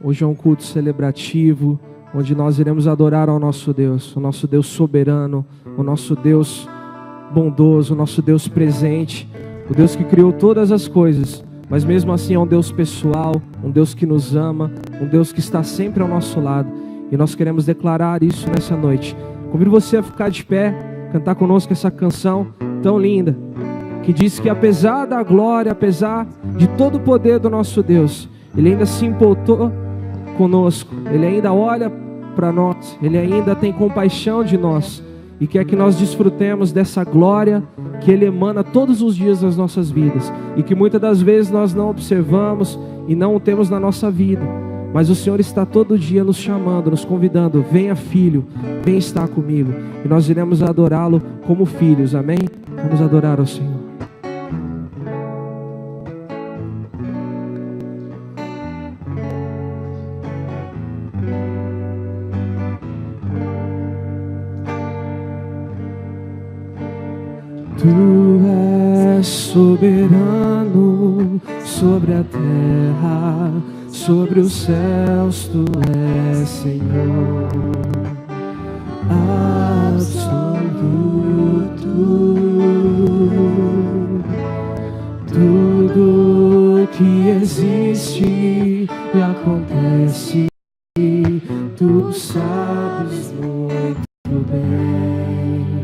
Hoje é um culto celebrativo, onde nós iremos adorar ao nosso Deus, o nosso Deus soberano, o nosso Deus bondoso, o nosso Deus presente, o Deus que criou todas as coisas, mas mesmo assim é um Deus pessoal, um Deus que nos ama, um Deus que está sempre ao nosso lado, e nós queremos declarar isso nessa noite. Convido você a ficar de pé, cantar conosco essa canção tão linda, que diz que apesar da glória, apesar de todo o poder do nosso Deus, Ele ainda se importou conosco, Ele ainda olha para nós, Ele ainda tem compaixão de nós, e quer que nós desfrutemos dessa glória que Ele emana todos os dias das nossas vidas, e que muitas das vezes nós não observamos e não o temos na nossa vida, mas o Senhor está todo dia nos chamando, nos convidando: venha filho, vem estar comigo, e nós iremos adorá-lo como filhos, amém? Vamos adorar ao Senhor. Tu és soberano sobre a terra, sobre os céus, Tu és Senhor absoluto. Tudo que existe e acontece, Tu sabes muito bem.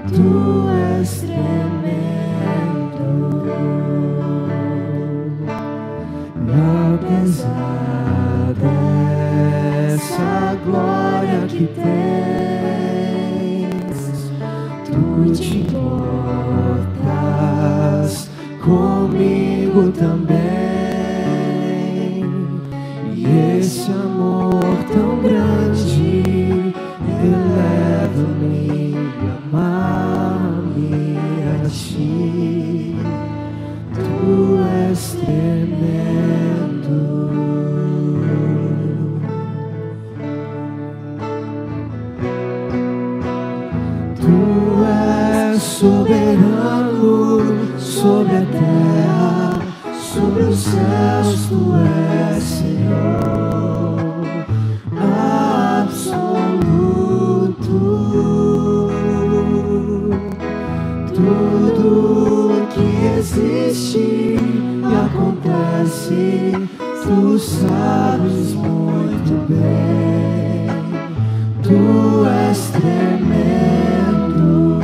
Tu és tremendo, e apesar dessa glória que tens, Tu te importas comigo também, e esse amor tão grande eleva-me a amar-me a Ti. Tu és tremendo. Tu és soberano sobre a terra, sobre os céus. Tu és Senhor absoluto. Tudo que existe e acontece, Tu sabes muito bem. Tu és tremendo,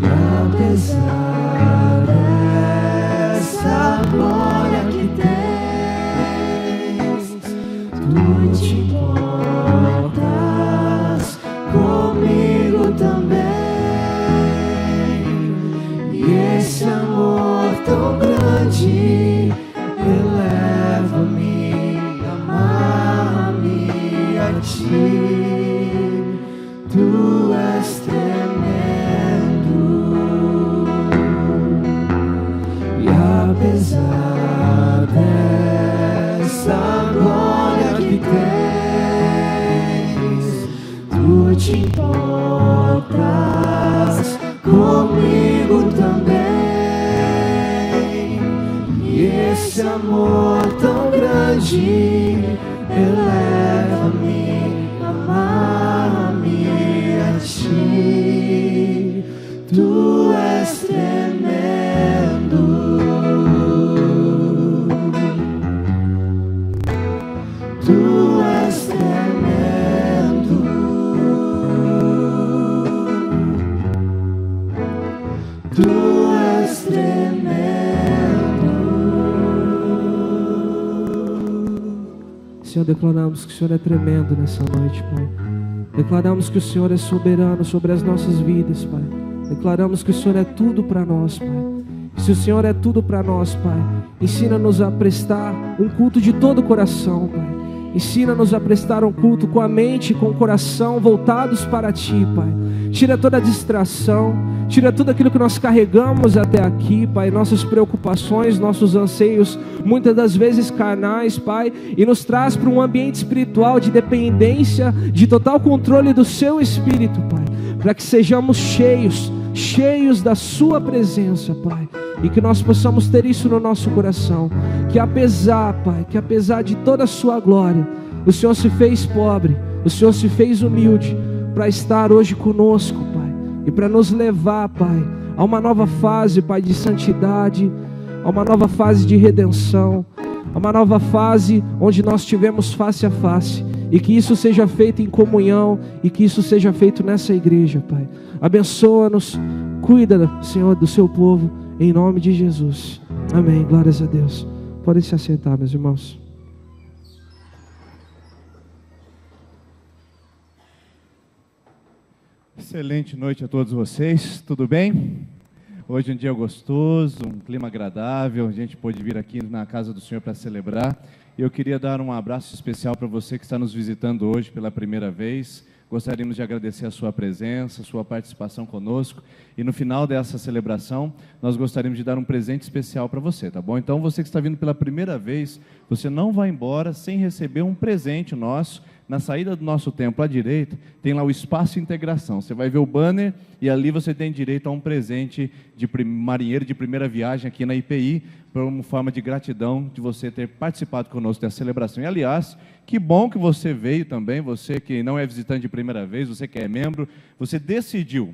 e apesar dessa glória que tens, Tu te importas comigo também, e esse amor tão grande eleva-me a amar-me a Ti. Tu és tremendo, e apesar dessa glória que tens, Tu te importas comigo também, e esse amor tão grande eleva-me a amar-me a Ti. Tu és tremendo. Tu és tremendo. Tu és tremendo. Senhor, declaramos que o Senhor é tremendo nessa noite, Pai. Declaramos que o Senhor é soberano sobre as nossas vidas, Pai. Declaramos que o Senhor é tudo para nós, Pai. E se o Senhor é tudo para nós, Pai, ensina-nos a prestar um culto de todo o coração, Pai. Ensina-nos a prestar um culto com a mente e com o coração voltados para Ti, Pai. Tira toda a distração, tira tudo aquilo que nós carregamos até aqui, Pai, nossas preocupações, nossos anseios, muitas das vezes carnais, Pai, e nos traz para um ambiente espiritual de dependência, de total controle do Seu Espírito, Pai, para que sejamos cheios da Sua presença, Pai, e que nós possamos ter isso no nosso coração, que apesar, Pai, que apesar de toda a sua glória, o Senhor se fez pobre, o Senhor se fez humilde, para estar hoje conosco, Pai, e para nos levar, Pai, a uma nova fase, Pai, de santidade, a uma nova fase de redenção, a uma nova fase onde nós tivemos face a face, e que isso seja feito em comunhão, e que isso seja feito nessa igreja, Pai. Abençoa-nos, cuida, Senhor, do seu povo, em nome de Jesus. Amém, glórias a Deus. Podem se assentar, meus irmãos. Excelente noite a todos vocês, tudo bem? Hoje é um dia gostoso, um clima agradável, a gente pôde vir aqui na casa do Senhor para celebrar. E eu queria dar um abraço especial para você que está nos visitando hoje pela primeira vez. Gostaríamos de agradecer a sua presença, a sua participação conosco. E no final dessa celebração, nós gostaríamos de dar um presente especial para você, tá bom? Então, você que está vindo pela primeira vez, você não vai embora sem receber um presente nosso. Na saída do nosso templo à direita, tem lá o Espaço Integração. Você vai ver o banner e ali você tem direito a um presente de marinheiro de primeira viagem aqui na IPI, por uma forma de gratidão de você ter participado conosco dessa celebração. E, aliás, que bom que você veio também, você que não é visitante de primeira vez, você que é membro, você decidiu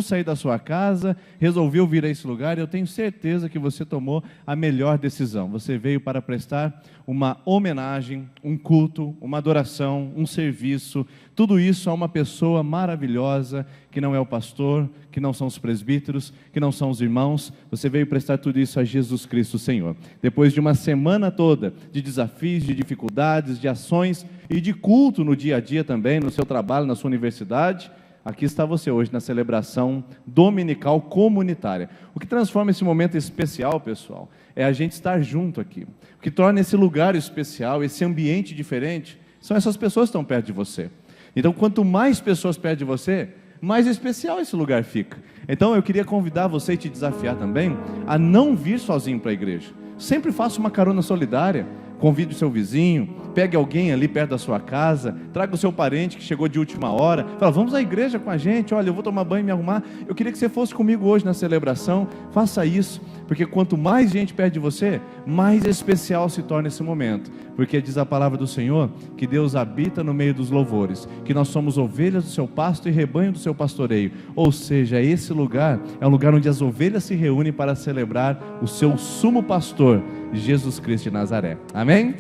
sair da sua casa, resolveu vir a esse lugar, e eu tenho certeza que você tomou a melhor decisão. Você veio para prestar uma homenagem, um culto, uma adoração, um serviço, tudo isso a uma pessoa maravilhosa, que não é o pastor, que não são os presbíteros, que não são os irmãos. Você veio prestar tudo isso a Jesus Cristo, Senhor. Depois de uma semana toda de desafios, de dificuldades, de ações e de culto no dia a dia também, no seu trabalho, na sua universidade, aqui está você hoje na celebração dominical comunitária. O que transforma esse momento especial, pessoal, é a gente estar junto aqui. O que torna esse lugar especial, esse ambiente diferente, são essas pessoas que estão perto de você. Então, quanto mais pessoas perto de você, mais especial esse lugar fica. Então, eu queria convidar você e te desafiar também a não vir sozinho para a igreja. Sempre faça uma carona solidária. Convide o seu vizinho, pegue alguém ali perto da sua casa, traga o seu parente que chegou de última hora, fala, vamos à igreja com a gente, olha, eu vou tomar banho e me arrumar, eu queria que você fosse comigo hoje na celebração. Faça isso, porque quanto mais gente perto de você, mais especial se torna esse momento, porque diz a palavra do Senhor, que Deus habita no meio dos louvores, que nós somos ovelhas do seu pasto e rebanho do seu pastoreio, ou seja, esse lugar é um lugar onde as ovelhas se reúnem para celebrar o seu sumo pastor, Jesus Cristo de Nazaré. Amém?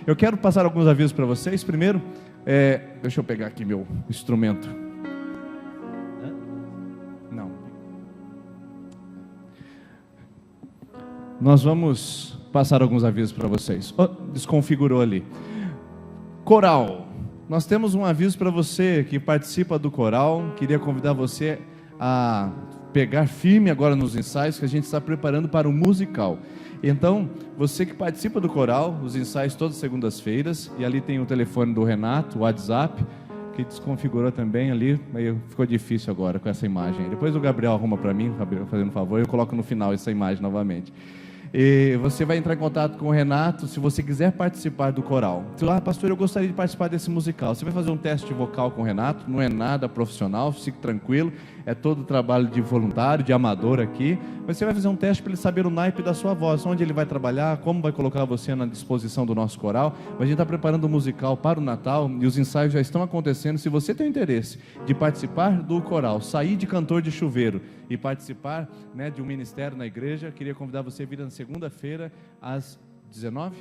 Eu quero passar alguns avisos para vocês. Primeiro, deixa eu pegar aqui meu instrumento. Não. Nós vamos passar alguns avisos para vocês. Desconfigurou ali. Coral. Nós temos um aviso para você que participa do coral. Queria convidar você a pegar firme agora nos ensaios, que a gente está preparando para o musical. Então, você que participa do coral, os ensaios todas as segundas-feiras, e ali tem o telefone do Renato, o WhatsApp, que desconfigurou também ali, meio ficou difícil agora com essa imagem. Depois o Gabriel arruma para mim, Gabriel, fazendo um favor, eu coloco no final essa imagem novamente. E você vai entrar em contato com o Renato se você quiser participar do coral. Pastor, eu gostaria de participar desse musical. Você vai fazer um teste vocal com o Renato, não é nada profissional, fique tranquilo, é todo trabalho de voluntário, de amador aqui, mas você vai fazer um teste para ele saber o naipe da sua voz, onde ele vai trabalhar, como vai colocar você na disposição do nosso coral. Mas a gente está preparando um musical para o Natal e os ensaios já estão acontecendo. Se você tem interesse de participar do coral, sair de cantor de chuveiro e participar, né, de um ministério na igreja, queria convidar você a vir na segunda-feira às 19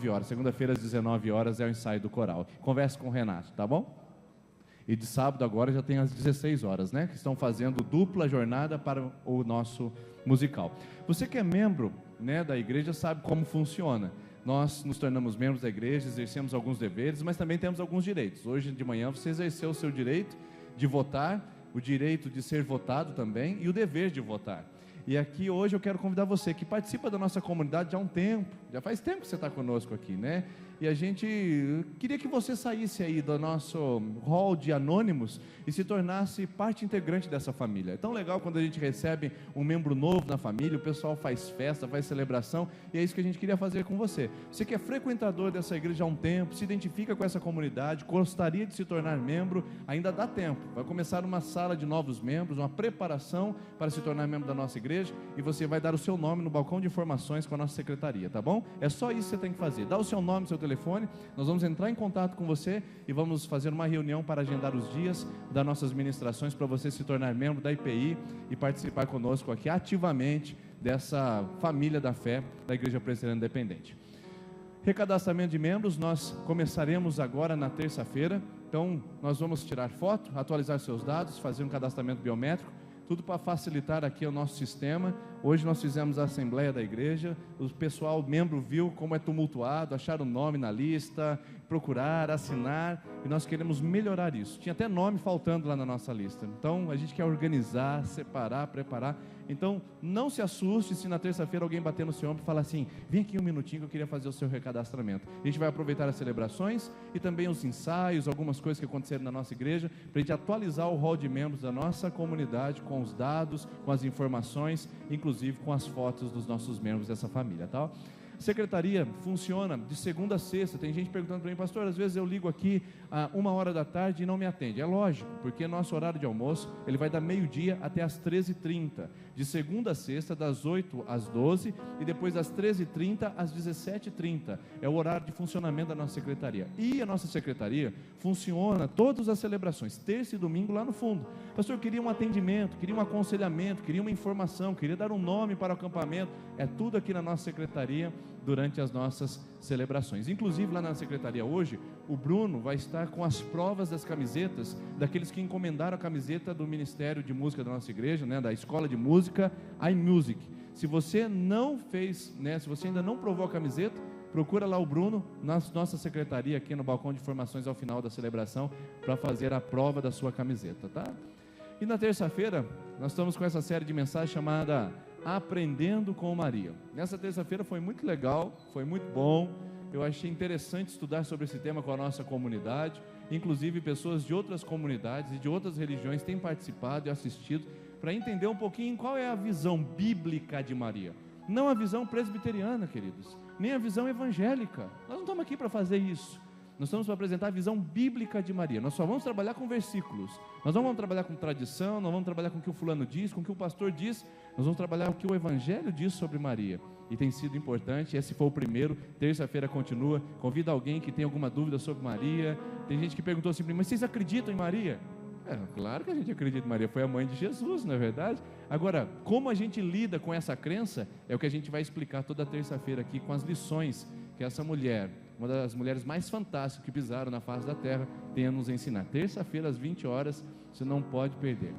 horas. Segunda-feira às 19 horas é o ensaio do coral. Converse com o Renato, tá bom? E de sábado agora já tem às 16 horas, né? Que estão fazendo dupla jornada para o nosso musical. Você que é membro, né, da igreja sabe como funciona. Nós nos tornamos membros da igreja, exercemos alguns deveres, mas também temos alguns direitos. Hoje de manhã você exerceu o seu direito de votar, o direito de ser votado também e o dever de votar. E aqui hoje eu quero convidar você que participa da nossa comunidade já há um tempo, já faz tempo que você está conosco aqui, né? E a gente queria que você saísse aí do nosso hall de anônimos e se tornasse parte integrante dessa família. É tão legal quando a gente recebe um membro novo na família, o pessoal faz festa, faz celebração, e é isso que a gente queria fazer com você. Você que é frequentador dessa igreja há um tempo, se identifica com essa comunidade, gostaria de se tornar membro, ainda dá tempo. Vai começar uma sala de novos membros, uma preparação para se tornar membro da nossa igreja. igreja e você vai dar o seu nome no balcão de informações com a nossa secretaria, tá bom? É só isso que você tem que fazer. Dá o seu nome, seu telefone, nós vamos entrar em contato com você e vamos fazer uma reunião para agendar os dias das nossas ministrações para você se tornar membro da IPI e participar conosco aqui ativamente dessa família da fé da Igreja Presbiteriana Independente. Recadastramento de membros, nós começaremos agora na terça-feira. Então, nós vamos tirar foto, atualizar seus dados, fazer um cadastramento biométrico, tudo para facilitar aqui o nosso sistema. Hoje nós fizemos a assembleia da igreja, o pessoal, o membro viu como é tumultuado, achar o nome na lista, procurar, assinar, e nós queremos melhorar isso. Tinha até nome faltando lá na nossa lista. Então, a gente quer organizar, separar, preparar. Então, não se assuste se na terça-feira alguém bater no seu ombro e falar assim: vem aqui um minutinho que eu queria fazer o seu recadastramento. A gente vai aproveitar as celebrações e também os ensaios, algumas coisas que aconteceram na nossa igreja, para a gente atualizar o hall de membros da nossa comunidade com os dados, com as informações, inclusive com as fotos dos nossos membros dessa família, tá? Secretaria funciona de segunda a sexta. Tem gente perguntando para mim: pastor, às vezes eu ligo aqui a 1h e não me atende. É lógico, porque nosso horário de almoço ele vai da meio-dia até as 13h30, de segunda a sexta, das 8 às 12 e depois das 13h30 às 17h30. É o horário de funcionamento da nossa secretaria. E a nossa secretaria funciona todas as celebrações, terça e domingo lá no fundo. Pastor, eu queria um atendimento, queria um aconselhamento, queria uma informação, queria dar um nome para o acampamento. É tudo aqui na nossa secretaria durante as nossas celebrações. Inclusive lá na secretaria hoje, o Bruno vai estar com as provas das camisetas daqueles que encomendaram a camiseta do Ministério de Música da nossa igreja, né, da Escola de Música iMusic. Se você não fez, né, se você ainda não provou a camiseta, procura lá o Bruno na nossa secretaria aqui no balcão de informações ao final da celebração para fazer a prova da sua camiseta, tá? E na terça-feira nós estamos com essa série de mensagens chamada Aprendendo com Maria. Nessa terça-feira foi muito legal, foi muito bom. Eu achei interessante estudar sobre esse tema com a nossa comunidade. Inclusive pessoas de outras comunidades e de outras religiões têm participado e assistido para entender um pouquinho qual é a visão bíblica de Maria. Não a visão presbiteriana, queridos, nem a visão evangélica. Nós não estamos aqui para fazer isso. Nós estamos para apresentar a visão bíblica de Maria. Nós só vamos trabalhar com versículos. Nós não vamos trabalhar com tradição, não vamos trabalhar com o que o fulano diz, com o que o pastor diz. Nós vamos trabalhar o que o Evangelho diz sobre Maria. E tem sido importante. Esse foi o primeiro. Terça-feira continua. Convida alguém que tem alguma dúvida sobre Maria. Tem gente que perguntou assim: mas vocês acreditam em Maria? Claro que a gente acredita em Maria. Foi a mãe de Jesus, não é verdade? Agora, como a gente lida com essa crença é o que a gente vai explicar toda terça-feira aqui com as lições que essa mulher, uma das mulheres mais fantásticas que pisaram na face da terra, tem a nos ensinar. Terça-feira às 20 horas, você não pode perder.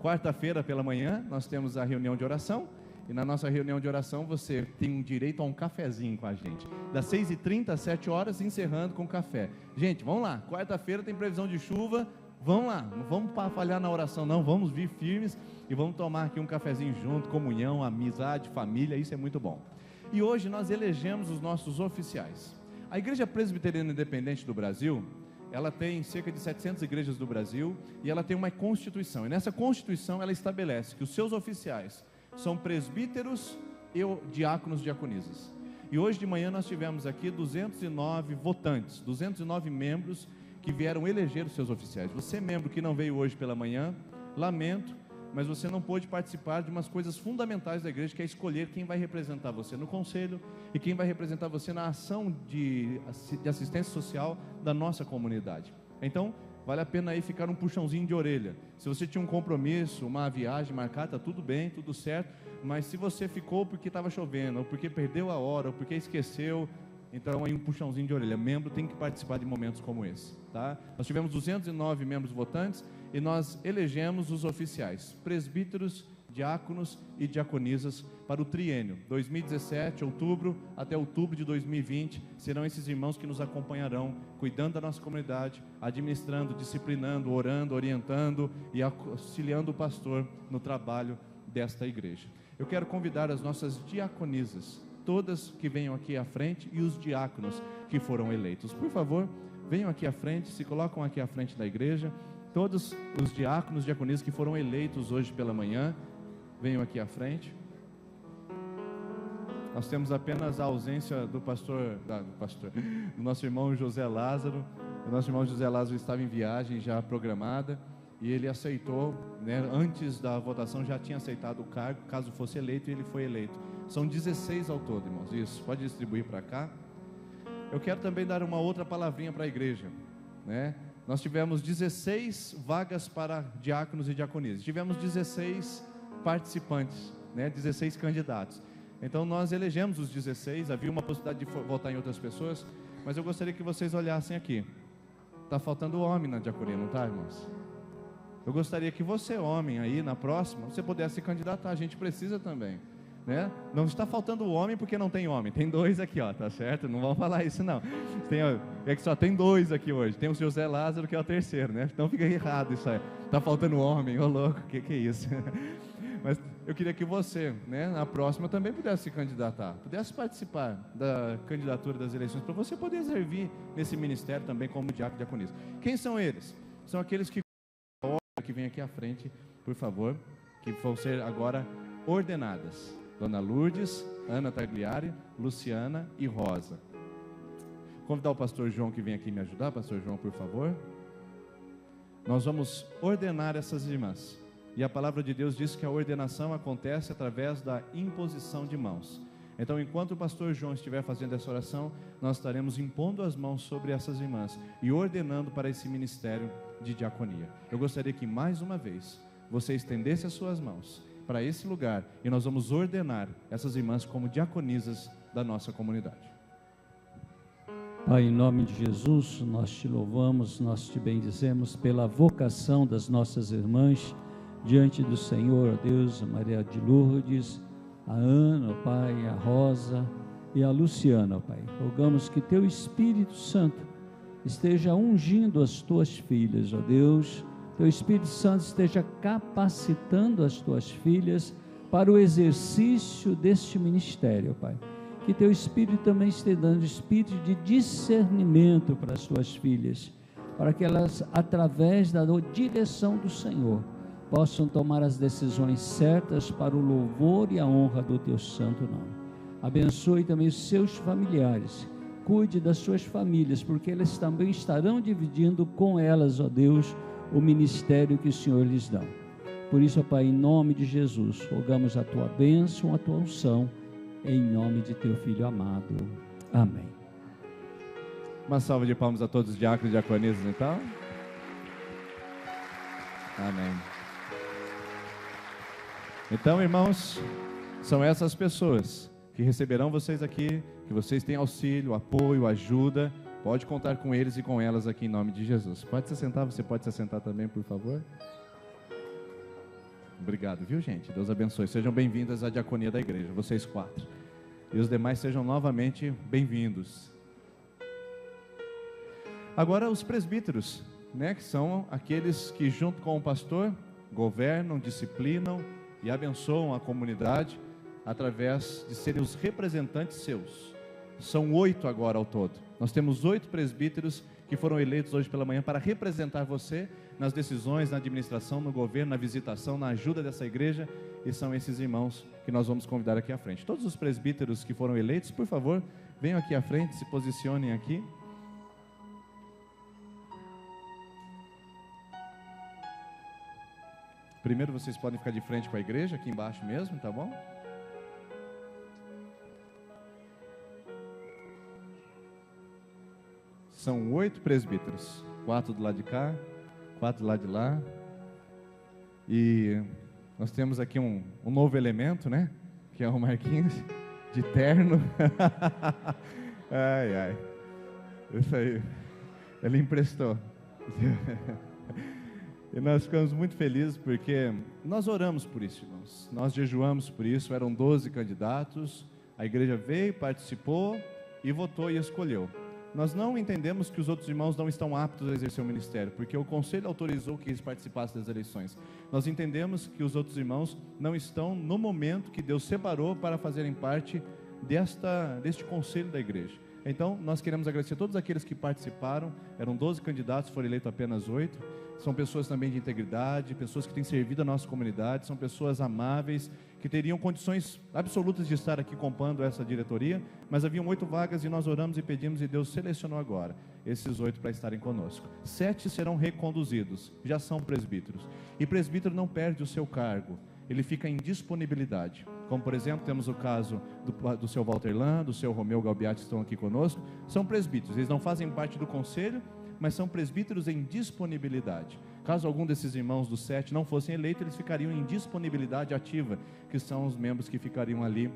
Quarta-feira pela manhã nós temos a reunião de oração. E na nossa reunião de oração você tem direito a um cafezinho com a gente, das 6h30 às 7 horas, encerrando com café. Gente, vamos lá, quarta-feira tem previsão de chuva. Vamos lá, não vamos falhar na oração não, vamos vir firmes e vamos tomar aqui um cafezinho junto, comunhão, amizade, família, isso é muito bom. E hoje nós elegemos os nossos oficiais. A Igreja Presbiteriana Independente do Brasil, ela tem cerca de 700 igrejas do Brasil e ela tem uma Constituição. E nessa Constituição ela estabelece que os seus oficiais são presbíteros e diáconos, diaconisas. E hoje de manhã nós tivemos aqui 209 votantes, 209 membros que vieram eleger os seus oficiais. Você, membro que não veio hoje pela manhã, lamento, mas você não pôde participar de umas coisas fundamentais da igreja, que é escolher quem vai representar você no conselho e quem vai representar você na ação de assistência social da nossa comunidade. Então, vale a pena aí ficar um puxãozinho de orelha. Se você tinha um compromisso, uma viagem marcada, tudo bem, tudo certo, mas se você ficou porque estava chovendo, ou porque perdeu a hora, ou porque esqueceu, então aí um puxãozinho de orelha. Membro tem que participar de momentos como esse, tá? Nós tivemos 209 membros votantes e nós elegemos os oficiais, presbíteros, diáconos e diaconisas para o triênio 2017, outubro até outubro de 2020. Serão esses irmãos que nos acompanharão, cuidando da nossa comunidade, administrando, disciplinando, orando, orientando e auxiliando o pastor no trabalho desta igreja. Eu quero convidar as nossas diaconisas, todas que venham aqui à frente, e os diáconos que foram eleitos. Por favor, venham aqui à frente, se colocam aqui à frente da igreja. Todos os diáconos, diaconisas que foram eleitos hoje pela manhã, venham aqui à frente. Nós temos apenas a ausência do nosso irmão José Lázaro. O nosso irmão José Lázaro estava em viagem já programada, e ele aceitou, né, antes da votação já tinha aceitado o cargo, caso fosse eleito, e ele foi eleito. São 16 ao todo, irmãos. Isso, pode distribuir para cá. Eu quero também dar uma outra palavrinha para a igreja, né? Nós tivemos 16 vagas para diáconos e diaconisas, tivemos 16 participantes, né? 16 candidatos. Então nós elegemos os 16, havia uma possibilidade de votar em outras pessoas, mas eu gostaria que vocês olhassem aqui. Está faltando homem na diaconia, não está, irmãos? Eu gostaria que você, homem, aí na próxima, você pudesse se candidatar, a gente precisa também, né? Não está faltando homem porque não tem homem, tem 2 aqui, ó, tá certo? Não vamos falar isso não. É que só tem 2 aqui hoje, tem o José Lázaro que é o terceiro, né? Então fica errado isso aí, está faltando homem, ô louco, que é isso? Mas eu queria que você, né, na próxima também pudesse se candidatar, pudesse participar da candidatura das eleições, para você poder servir nesse ministério também como diácono e diaconisa. Quem são eles? São aqueles que vêm aqui à frente, por favor, que vão ser agora ordenadas. Dona Lourdes, Ana Tagliari, Luciana e Rosa. Convidar o pastor João que vem aqui me ajudar. Pastor João, por favor. Nós vamos ordenar essas irmãs. E a palavra de Deus diz que a ordenação acontece através da imposição de mãos. Então, enquanto o pastor João estiver fazendo essa oração, nós estaremos impondo as mãos sobre essas irmãs e ordenando para esse ministério de diaconia. Eu gostaria que mais uma vez você estendesse as suas mãos para esse lugar e nós vamos ordenar essas irmãs como diaconisas da nossa comunidade. Pai, em nome de Jesus, nós te louvamos, nós te bendizemos pela vocação das nossas irmãs diante do Senhor, ó Deus, a Maria de Lourdes, a Ana, ó Pai, a Rosa e a Luciana, ó Pai. Rogamos que teu Espírito Santo esteja ungindo as tuas filhas, ó Deus. Teu Espírito Santo esteja capacitando as tuas filhas para o exercício deste ministério, Pai. Que teu Espírito também esteja dando espírito de discernimento para as tuas filhas, para que elas, através da direção do Senhor, possam tomar as decisões certas para o louvor e a honra do teu santo nome. Abençoe também os seus familiares, cuide das suas famílias, porque elas também estarão dividindo com elas, ó Deus, o ministério que o Senhor lhes dá. Por isso, ó Pai, em nome de Jesus, rogamos a tua bênção, a tua unção, em nome de teu Filho amado. Amém. Uma salva de palmas a todos os diáconos e diaconisas, então. Amém. Então, irmãos, são essas pessoas que receberão vocês aqui, que vocês têm auxílio, apoio, ajuda. Pode contar com eles e com elas aqui em nome de Jesus. Pode se sentar, você pode se sentar também, por favor. Obrigado, viu, gente? Deus abençoe. Sejam bem-vindas à diaconia da igreja, vocês 4. E os demais sejam novamente bem-vindos. Agora os presbíteros, né, que são aqueles que junto com o pastor governam, disciplinam e abençoam a comunidade através de serem os representantes seus. São 8 agora ao todo. Nós temos 8 presbíteros que foram eleitos hoje pela manhã para representar você nas decisões, na administração, no governo, na visitação, na ajuda dessa igreja, e são esses irmãos que nós vamos convidar aqui à frente. Todos os presbíteros que foram eleitos, por favor, venham aqui à frente, se posicionem aqui. Primeiro vocês podem ficar de frente com a igreja, aqui embaixo mesmo, tá bom? São 8 presbíteros, 4 do lado de cá, 4 do lado de lá. E nós temos aqui um novo elemento, né? Que é o Marquinhos, de terno. Ai, ai. Isso aí. Ele emprestou. E nós ficamos muito felizes porque nós oramos por isso, irmãos. Nós jejuamos por isso, eram 12 candidatos. A igreja veio, participou e votou e escolheu. Nós não entendemos que os outros irmãos não estão aptos a exercer o ministério, porque o conselho autorizou que eles participassem das eleições. Nós entendemos que os outros irmãos não estão no momento que Deus separou para fazerem parte deste conselho da igreja. Então, nós queremos agradecer a todos aqueles que participaram. Eram 12 candidatos, foram eleitos apenas 8. São pessoas também de integridade, pessoas que têm servido a nossa comunidade, são pessoas amáveis, que teriam condições absolutas de estar aqui compondo essa diretoria, mas haviam 8 vagas e nós oramos e pedimos e Deus selecionou agora esses 8 para estarem conosco. 7 serão reconduzidos, já são presbíteros. E presbítero não perde o seu cargo, ele fica em disponibilidade. Como por exemplo, temos o caso do seu Walter Lan, do seu Romeu Galbiati, que estão aqui conosco. São presbíteros, eles não fazem parte do conselho, mas são presbíteros em disponibilidade. Caso algum desses irmãos dos 7 não fossem eleitos, eles ficariam em disponibilidade ativa, que são os membros que ficariam ali,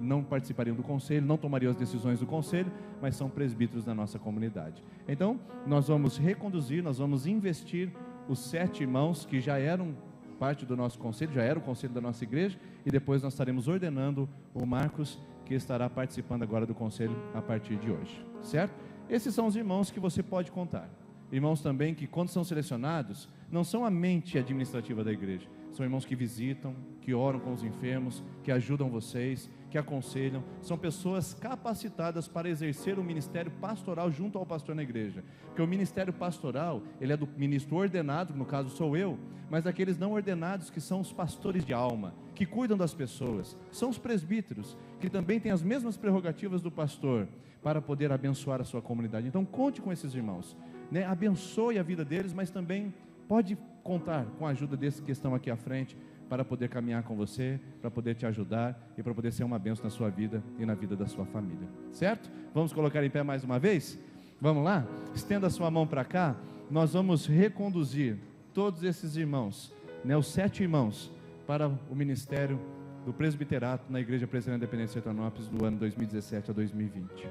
não participariam do conselho, não tomariam as decisões do conselho, mas são presbíteros da nossa comunidade. Então, nós vamos reconduzir, nós vamos investir os 7 irmãos que já eram parte do nosso conselho, já era o conselho da nossa igreja, e depois nós estaremos ordenando o Marcos, que estará participando agora do conselho a partir de hoje, certo? Esses são os irmãos que você pode contar. Irmãos também que, quando são selecionados, não são a mente administrativa da igreja, são irmãos que visitam, que oram com os enfermos, que ajudam vocês, que aconselham, são pessoas capacitadas para exercer o ministério pastoral junto ao pastor na igreja, porque o ministério pastoral, ele é do ministro ordenado, no caso sou eu, mas daqueles não ordenados que são os pastores de alma, que cuidam das pessoas, são os presbíteros, que também têm as mesmas prerrogativas do pastor, para poder abençoar a sua comunidade. Então conte com esses irmãos, né? Abençoe a vida deles, mas também pode contar com a ajuda desses que estão aqui à frente, para poder caminhar com você, para poder te ajudar e para poder ser uma bênção na sua vida e na vida da sua família, certo? Vamos colocar em pé mais uma vez? Vamos lá? Estenda a sua mão para cá. Nós vamos reconduzir todos esses irmãos, né, os 7 irmãos, para o ministério do presbiterato na Igreja Presbiteriana Independente de Sertanópolis do ano 2017 a 2020.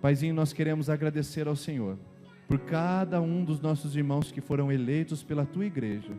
Paizinho, nós queremos agradecer ao Senhor por cada um dos nossos irmãos que foram eleitos pela Tua Igreja.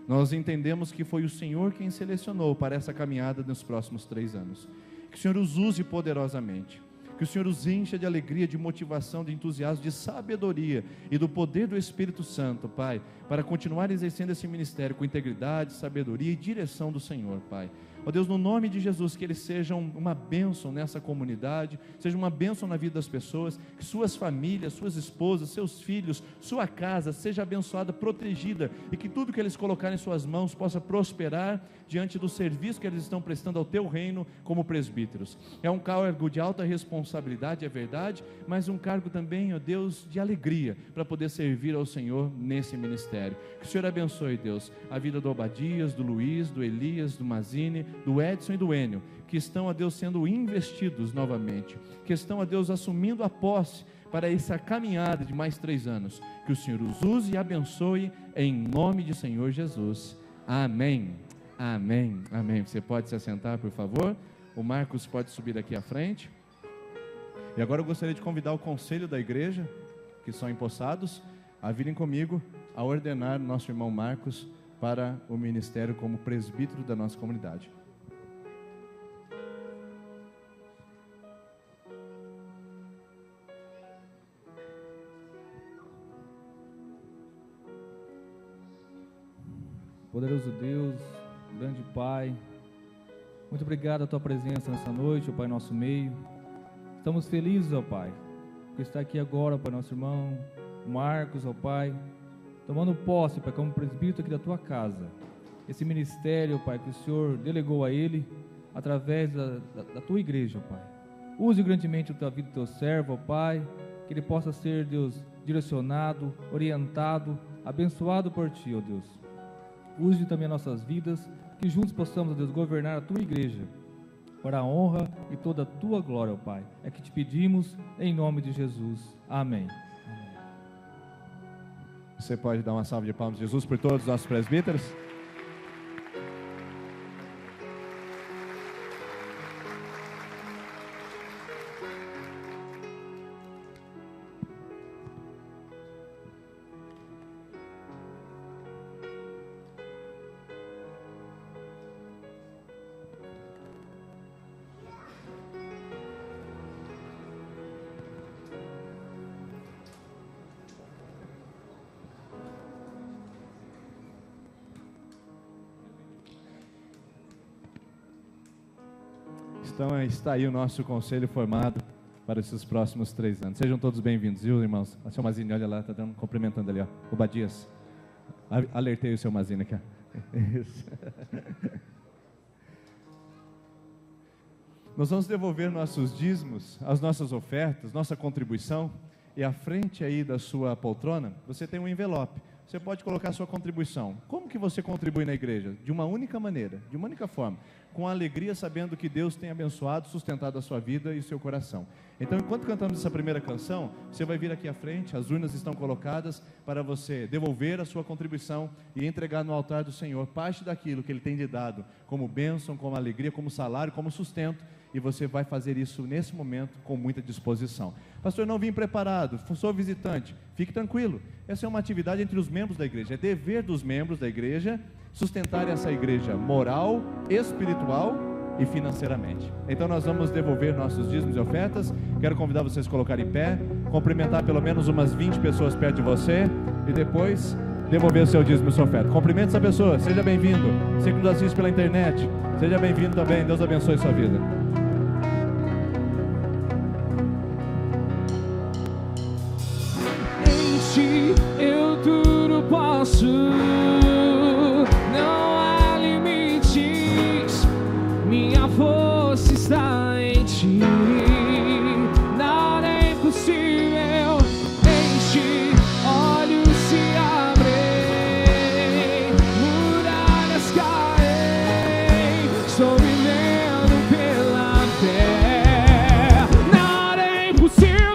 Nós entendemos que foi o Senhor quem selecionou para essa caminhada nos próximos 3 anos. Que o Senhor os use poderosamente, que o Senhor os encha de alegria, de motivação, de entusiasmo, de sabedoria e do poder do Espírito Santo, Pai, para continuar exercendo esse ministério com integridade, sabedoria e direção do Senhor, Pai. Ó Deus, no nome de Jesus, que eles sejam uma bênção nessa comunidade, sejam uma bênção na vida das pessoas, que suas famílias, suas esposas, seus filhos, sua casa seja abençoada, protegida, e que tudo que eles colocarem em suas mãos possa prosperar diante do serviço que eles estão prestando ao Teu reino como presbíteros. É um cargo de alta responsabilidade, é verdade, mas um cargo também, ó Deus, de alegria, para poder servir ao Senhor nesse ministério. Que o Senhor abençoe, Deus, a vida do Obadias, do Luiz, do Elias, do Mazine, do Edson e do Enio, que estão, a Deus, sendo investidos novamente, que estão, a Deus, assumindo a posse para essa caminhada de mais 3 anos. Que o Senhor os use e abençoe em nome de Senhor Jesus. Amém. Amém. Amém. Você pode se assentar, por favor. O Marcos pode subir aqui à frente. E agora eu gostaria de convidar o conselho da igreja, que são empossados, a virem comigo a ordenar nosso irmão Marcos para o ministério como presbítero da nossa comunidade. Poderoso Deus, grande Pai, muito obrigado a Tua presença nessa noite, ó Pai, nosso meio. Estamos felizes, ó Pai, por estar aqui agora, ó Pai, nosso irmão Marcos, ó Pai, tomando posse, Pai, como presbítero aqui da Tua casa. Esse ministério, ó Pai, que o Senhor delegou a ele, através da Tua igreja, ó Pai. Use grandemente a Tua vida do Teu servo, ó Pai, que ele possa ser, Deus, direcionado, orientado, abençoado por Ti, ó Deus. Use também as nossas vidas, que juntos possamos, ó Deus, governar a Tua igreja, para a honra e toda a Tua glória, ó Pai. É que te pedimos, em nome de Jesus. Amém. Você pode dar uma salva de palmas de Jesus por todos os nossos presbíteros? Então está aí o nosso conselho formado. para esses próximos 3 anos. Sejam todos bem-vindos, viu, irmãos? A seu Mazine, olha lá, está cumprimentando ali, ó. O Badias. Alertei o seu Mazine aqui, ó. Isso. Nós vamos devolver nossos dízimos, as nossas ofertas, nossa contribuição, e à frente aí da sua poltrona, você tem um envelope. Você pode colocar a sua contribuição. Como que você contribui na igreja? De uma única maneira, de uma única forma, com alegria, sabendo que Deus tem abençoado, sustentado a sua vida e o seu coração. Então, enquanto cantamos essa primeira canção, você vai vir aqui à frente, as urnas estão colocadas para você devolver a sua contribuição e entregar no altar do Senhor parte daquilo que Ele tem lhe dado, como bênção, como alegria, como salário, como sustento, e você vai fazer isso nesse momento com muita disposição. Pastor, não vim preparado, sou visitante. Fique tranquilo, essa é uma atividade entre os membros da igreja, é dever dos membros da igreja sustentar essa igreja moral, espiritual e financeiramente. Então nós vamos devolver nossos dízimos e ofertas. Quero convidar vocês a colocar em pé, cumprimentar pelo menos umas 20 pessoas perto de você e depois devolver o seu dízimo e sua oferta. Cumprimente essa pessoa, seja bem-vindo. Você que nos assiste pela internet, seja bem-vindo também. Deus abençoe sua vida. Eu tudo posso, não há limites, minha força está em ti, nada é impossível, em ti olhos se abrem, muralhas caem, estou vivendo pela fé, nada é impossível.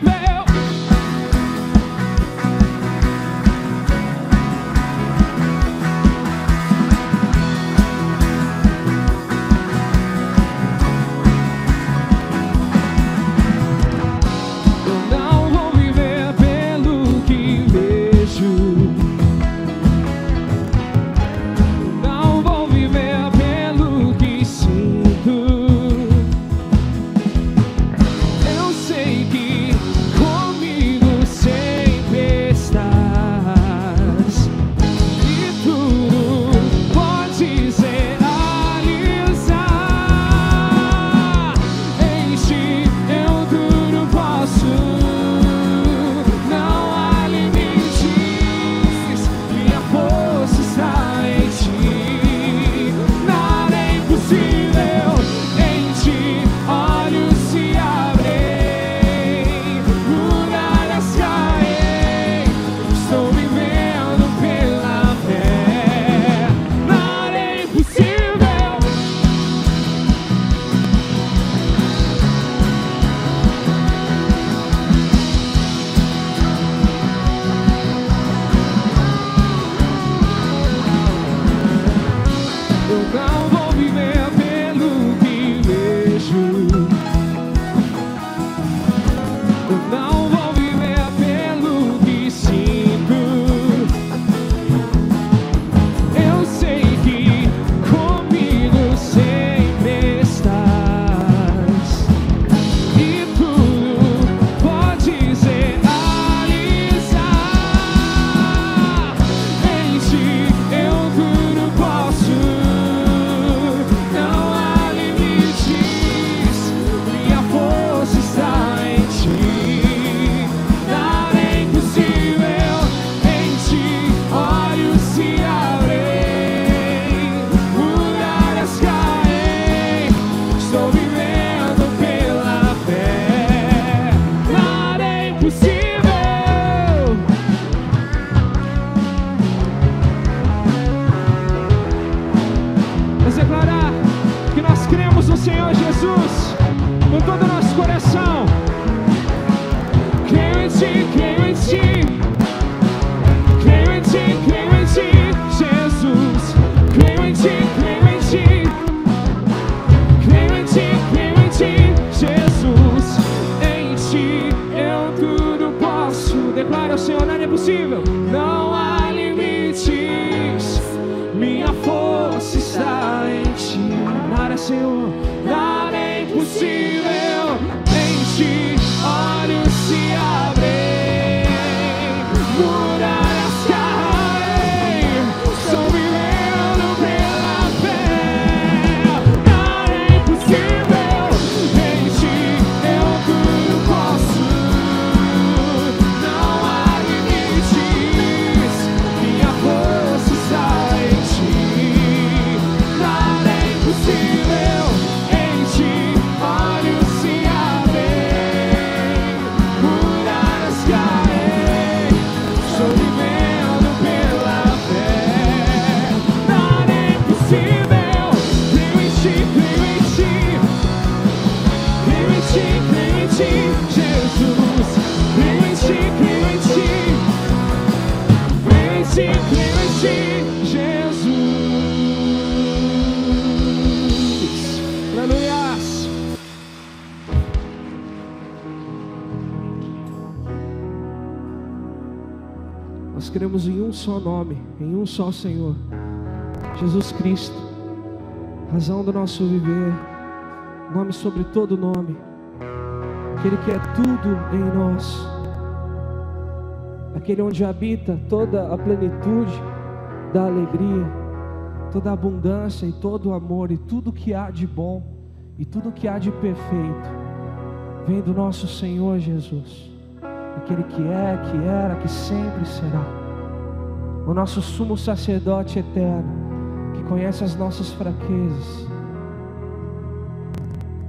Posso Nós cremos em um só nome, em um só Senhor, Jesus Cristo, razão do nosso viver, nome sobre todo nome, aquele que é tudo em nós, aquele onde habita toda a plenitude da alegria, toda a abundância e todo o amor e tudo que há de bom e tudo que há de perfeito, vem do nosso Senhor Jesus, aquele que é, que era, que sempre será, o nosso sumo sacerdote eterno, que conhece as nossas fraquezas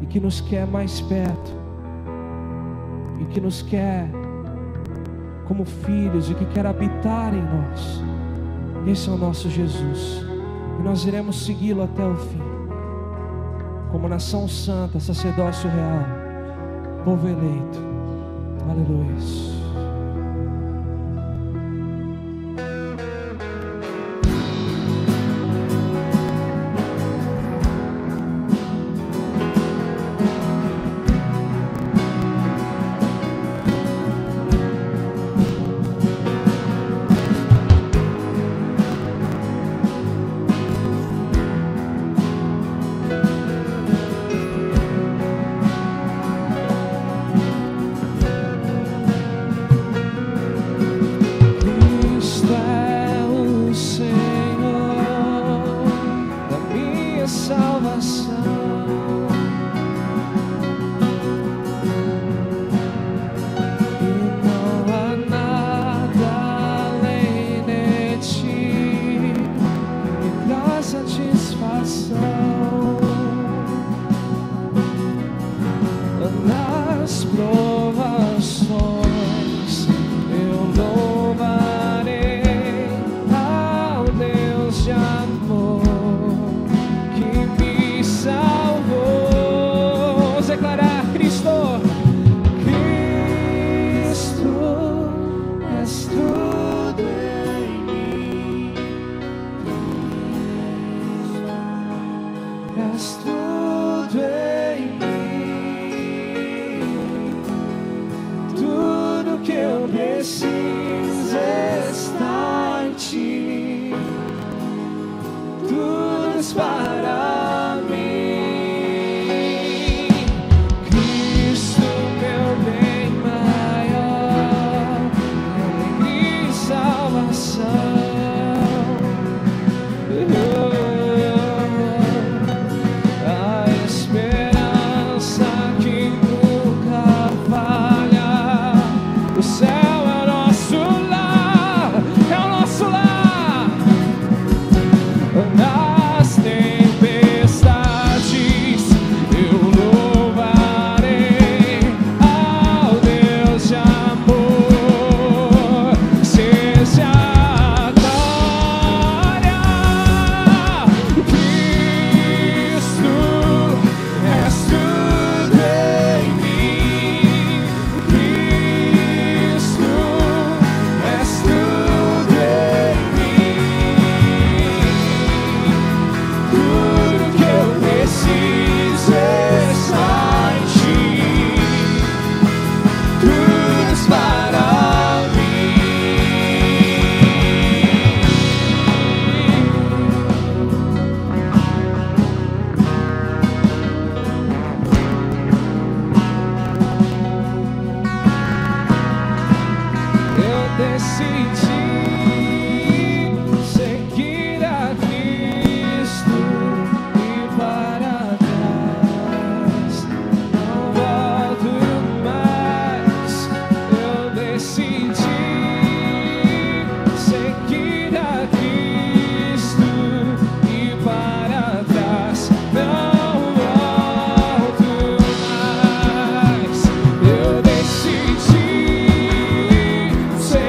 e que nos quer mais perto e que nos quer como filhos e que quer habitar em nós. Esse é o nosso Jesus, e nós iremos segui-lo até o fim, como nação santa, sacerdócio real, povo eleito. Aleluia.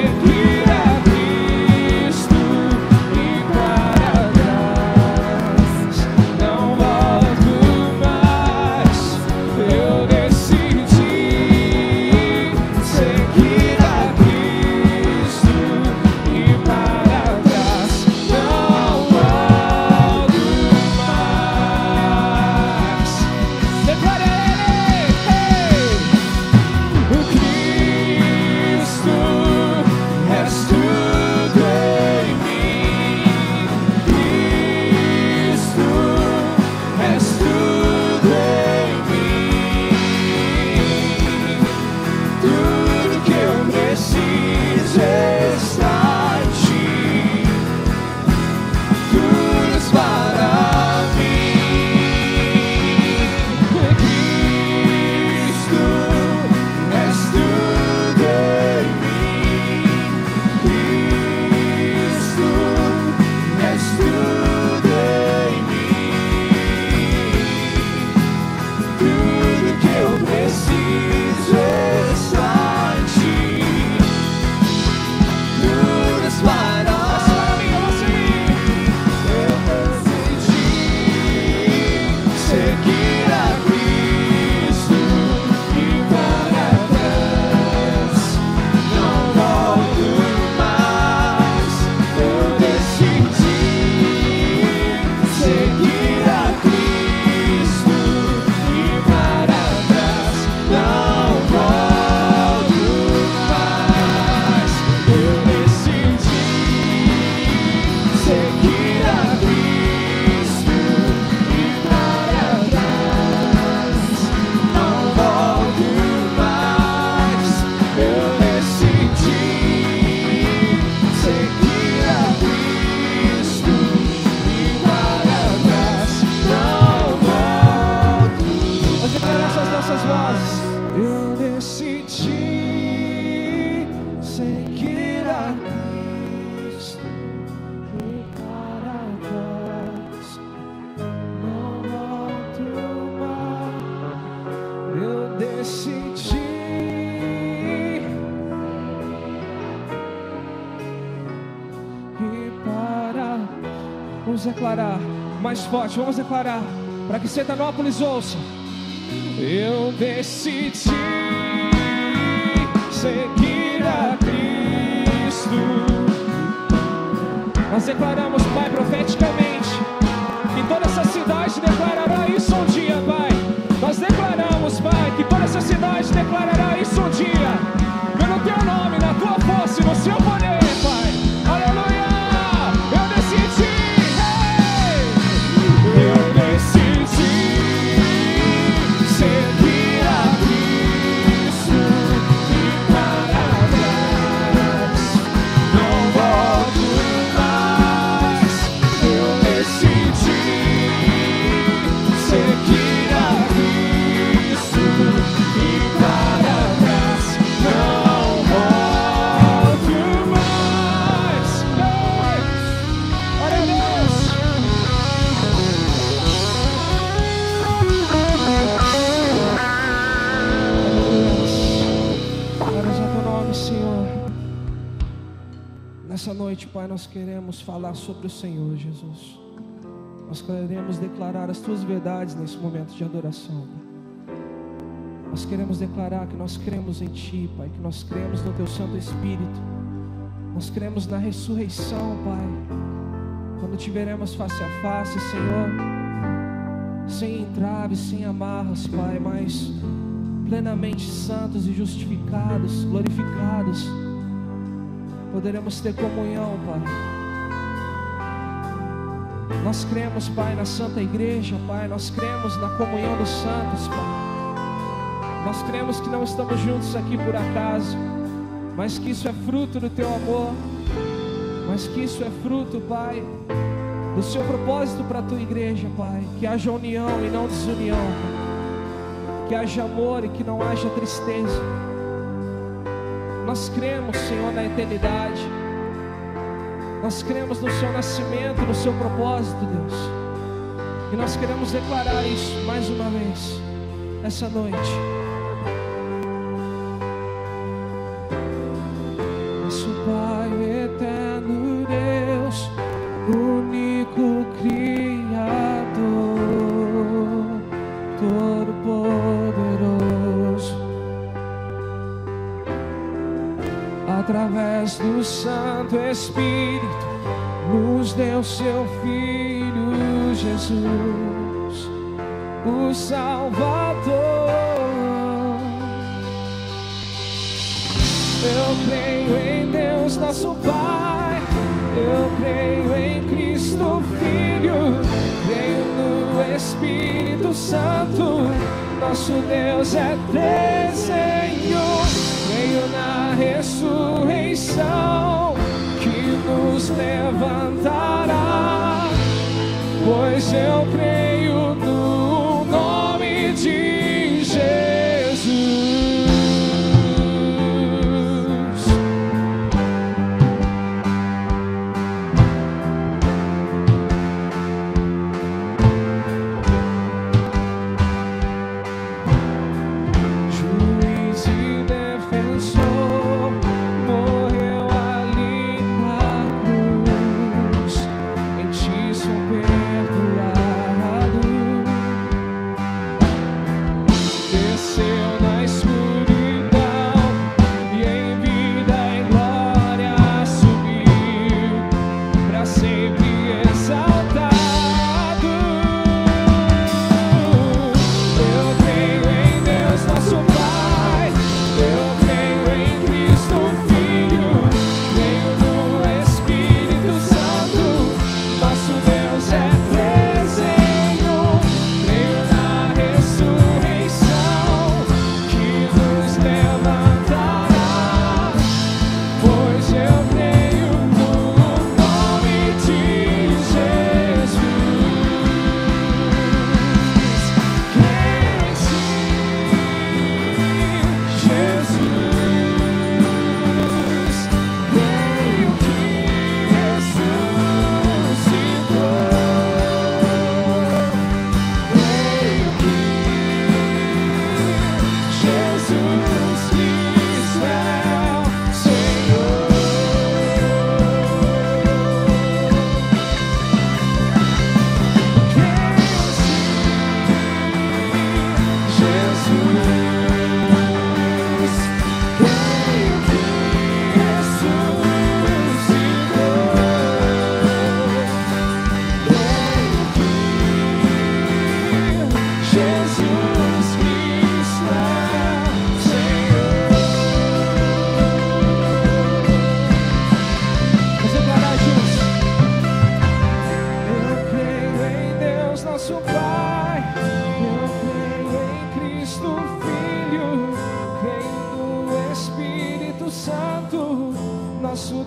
Seguir a decidi ir para... Vamos declarar mais forte, vamos declarar, para que Setanópolis ouça. Eu decidi seguir a Cristo. Nós declaramos, Pai, profeticamente, que toda essa cidade declarará isso um dia, Pai. Nós declaramos, Pai, que toda essa cidade declarará isso um dia, pelo Teu nome, na Tua força e no Seu poder, Pai. Aleluia! Eu decidi, eu decidi seguir a Cristo e para trás não volto mais. Eu decidi seguir a Cristo e para trás não volto mais. Glória a Deus. Glórias ao Teu nome, Senhor. Nessa noite, Pai, nós queremos falar sobre o Senhor, Jesus. Nós queremos declarar as Tuas verdades nesse momento de adoração, Pai. Nós queremos declarar que nós cremos em Ti, Pai, que nós cremos no Teu Santo Espírito. Nós cremos na ressurreição, Pai. Quando Te veremos face a face, Senhor, sem entraves, sem amarras, Pai, mas plenamente santos e justificados, glorificados, poderemos ter comunhão, Pai. Nós cremos, Pai, na Santa Igreja, Pai. Nós cremos na comunhão dos santos, Pai. Nós cremos que não estamos juntos aqui por acaso, mas que isso é fruto do Teu amor, mas que isso é fruto, Pai, do Seu propósito para a Tua Igreja, Pai. Que haja união e não desunião, Pai. Que haja amor e que não haja tristeza. Nós cremos, Senhor, na eternidade. Nós cremos no Seu nascimento, no Seu propósito, Deus. E nós queremos declarar isso mais uma vez, essa noite. Nosso Pai eterno Deus, único Criador, Todo-Poderoso, através do Santo Espírito, nos deu Seu Filho Jesus, o Salvador. Eu creio em Deus nosso Pai, eu creio em Cristo Filho, creio no Espírito Santo, nosso Deus é Senhor. Creio na ressurreição que nos levantará, pois eu creio no nome de Jesus. Juiz e defensor, morreu ali na cruz, em Ti sou perdoado.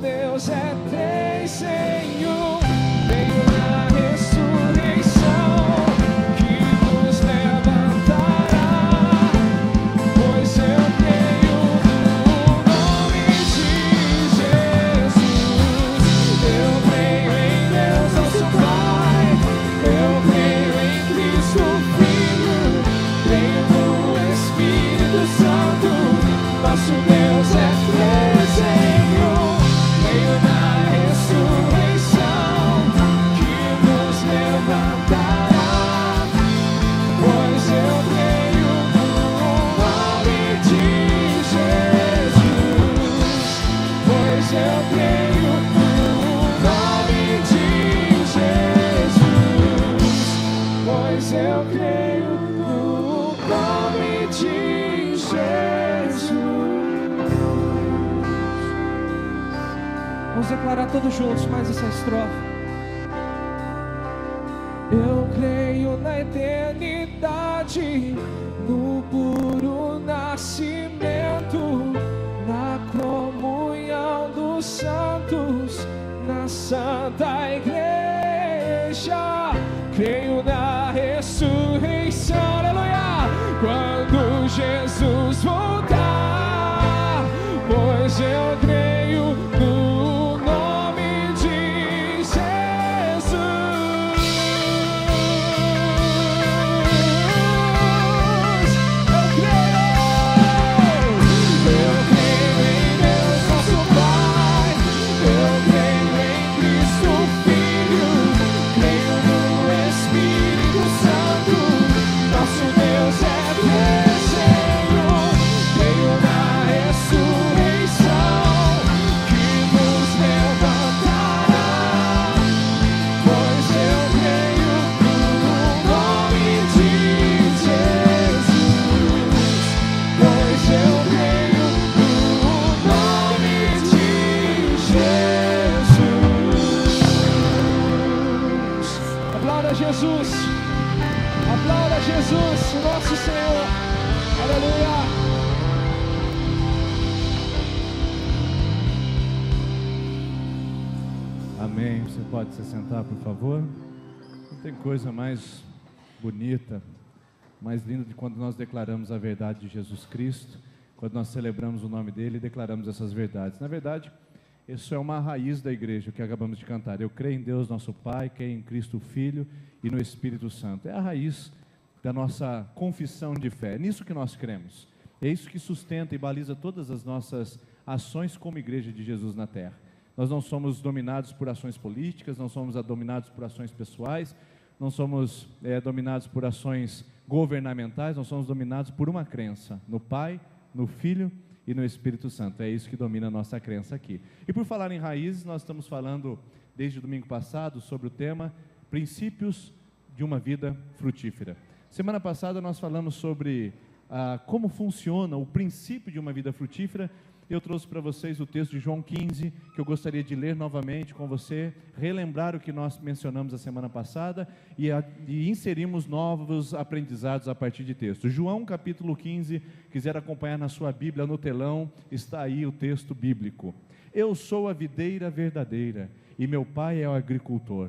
Deus é três em um. Veio na ressurreição que nos levantará, pois eu creio no nome de Jesus. Eu creio em Deus, nosso Pai. Eu creio em Cristo Filho. Creio no Espírito Santo. Nosso Deus é três em um. Veio na ressurreição que nos levantará, pois eu creio no nome de Jesus. Pois eu creio no nome de Jesus. Pois eu creio no nome de Jesus. Vamos declarar todos juntos mais essa estrofe. Eu creio na eternidade, no puro nascimento, na comunhão dos santos, na santa igreja. Creio na ressurreição, aleluia, quando Jesus voltar, pois eu creio no nome de Jesus. Eu creio em Deus, nosso Pai. Eu creio em Cristo Filho. Creio no Espírito Santo. Nosso Deus é três em um. Creio na ressurreição que nos levantará, pois eu creio no nome de Jesus. Pois eu creio no nome de Jesus. Aplauda Jesus. Aplauda Jesus, nosso Senhor. Aleluia. Amém. Você pode se sentar, por favor. Não tem coisa mais bonita, mais linda de quando nós declaramos a verdade de Jesus Cristo, quando nós celebramos o nome dele e declaramos essas verdades. Na verdade, isso é uma raiz da igreja, o que acabamos de cantar. Eu creio em Deus, nosso Pai, creio em Cristo Filho e no Espírito Santo. É a raiz da nossa confissão de fé. É nisso que nós cremos. É isso que sustenta e baliza todas as nossas ações como igreja de Jesus na terra. Nós não somos dominados por ações políticas, não somos dominados por ações pessoais, não somos dominados por ações governamentais, nós somos dominados por uma crença no Pai, no Filho e no Espírito Santo. É isso que domina a nossa crença aqui. E por falar em raízes, nós estamos falando desde o domingo passado sobre o tema princípios de uma vida frutífera. Semana passada nós falamos sobre como funciona o princípio de uma vida frutífera. Eu trouxe para vocês o texto de João 15, que eu gostaria de ler novamente com você, relembrar o que nós mencionamos a semana passada e inserimos novos aprendizados a partir de texto. João capítulo 15, quiser acompanhar na sua Bíblia, no telão, está aí o texto bíblico. Eu sou a videira verdadeira e meu pai é o agricultor.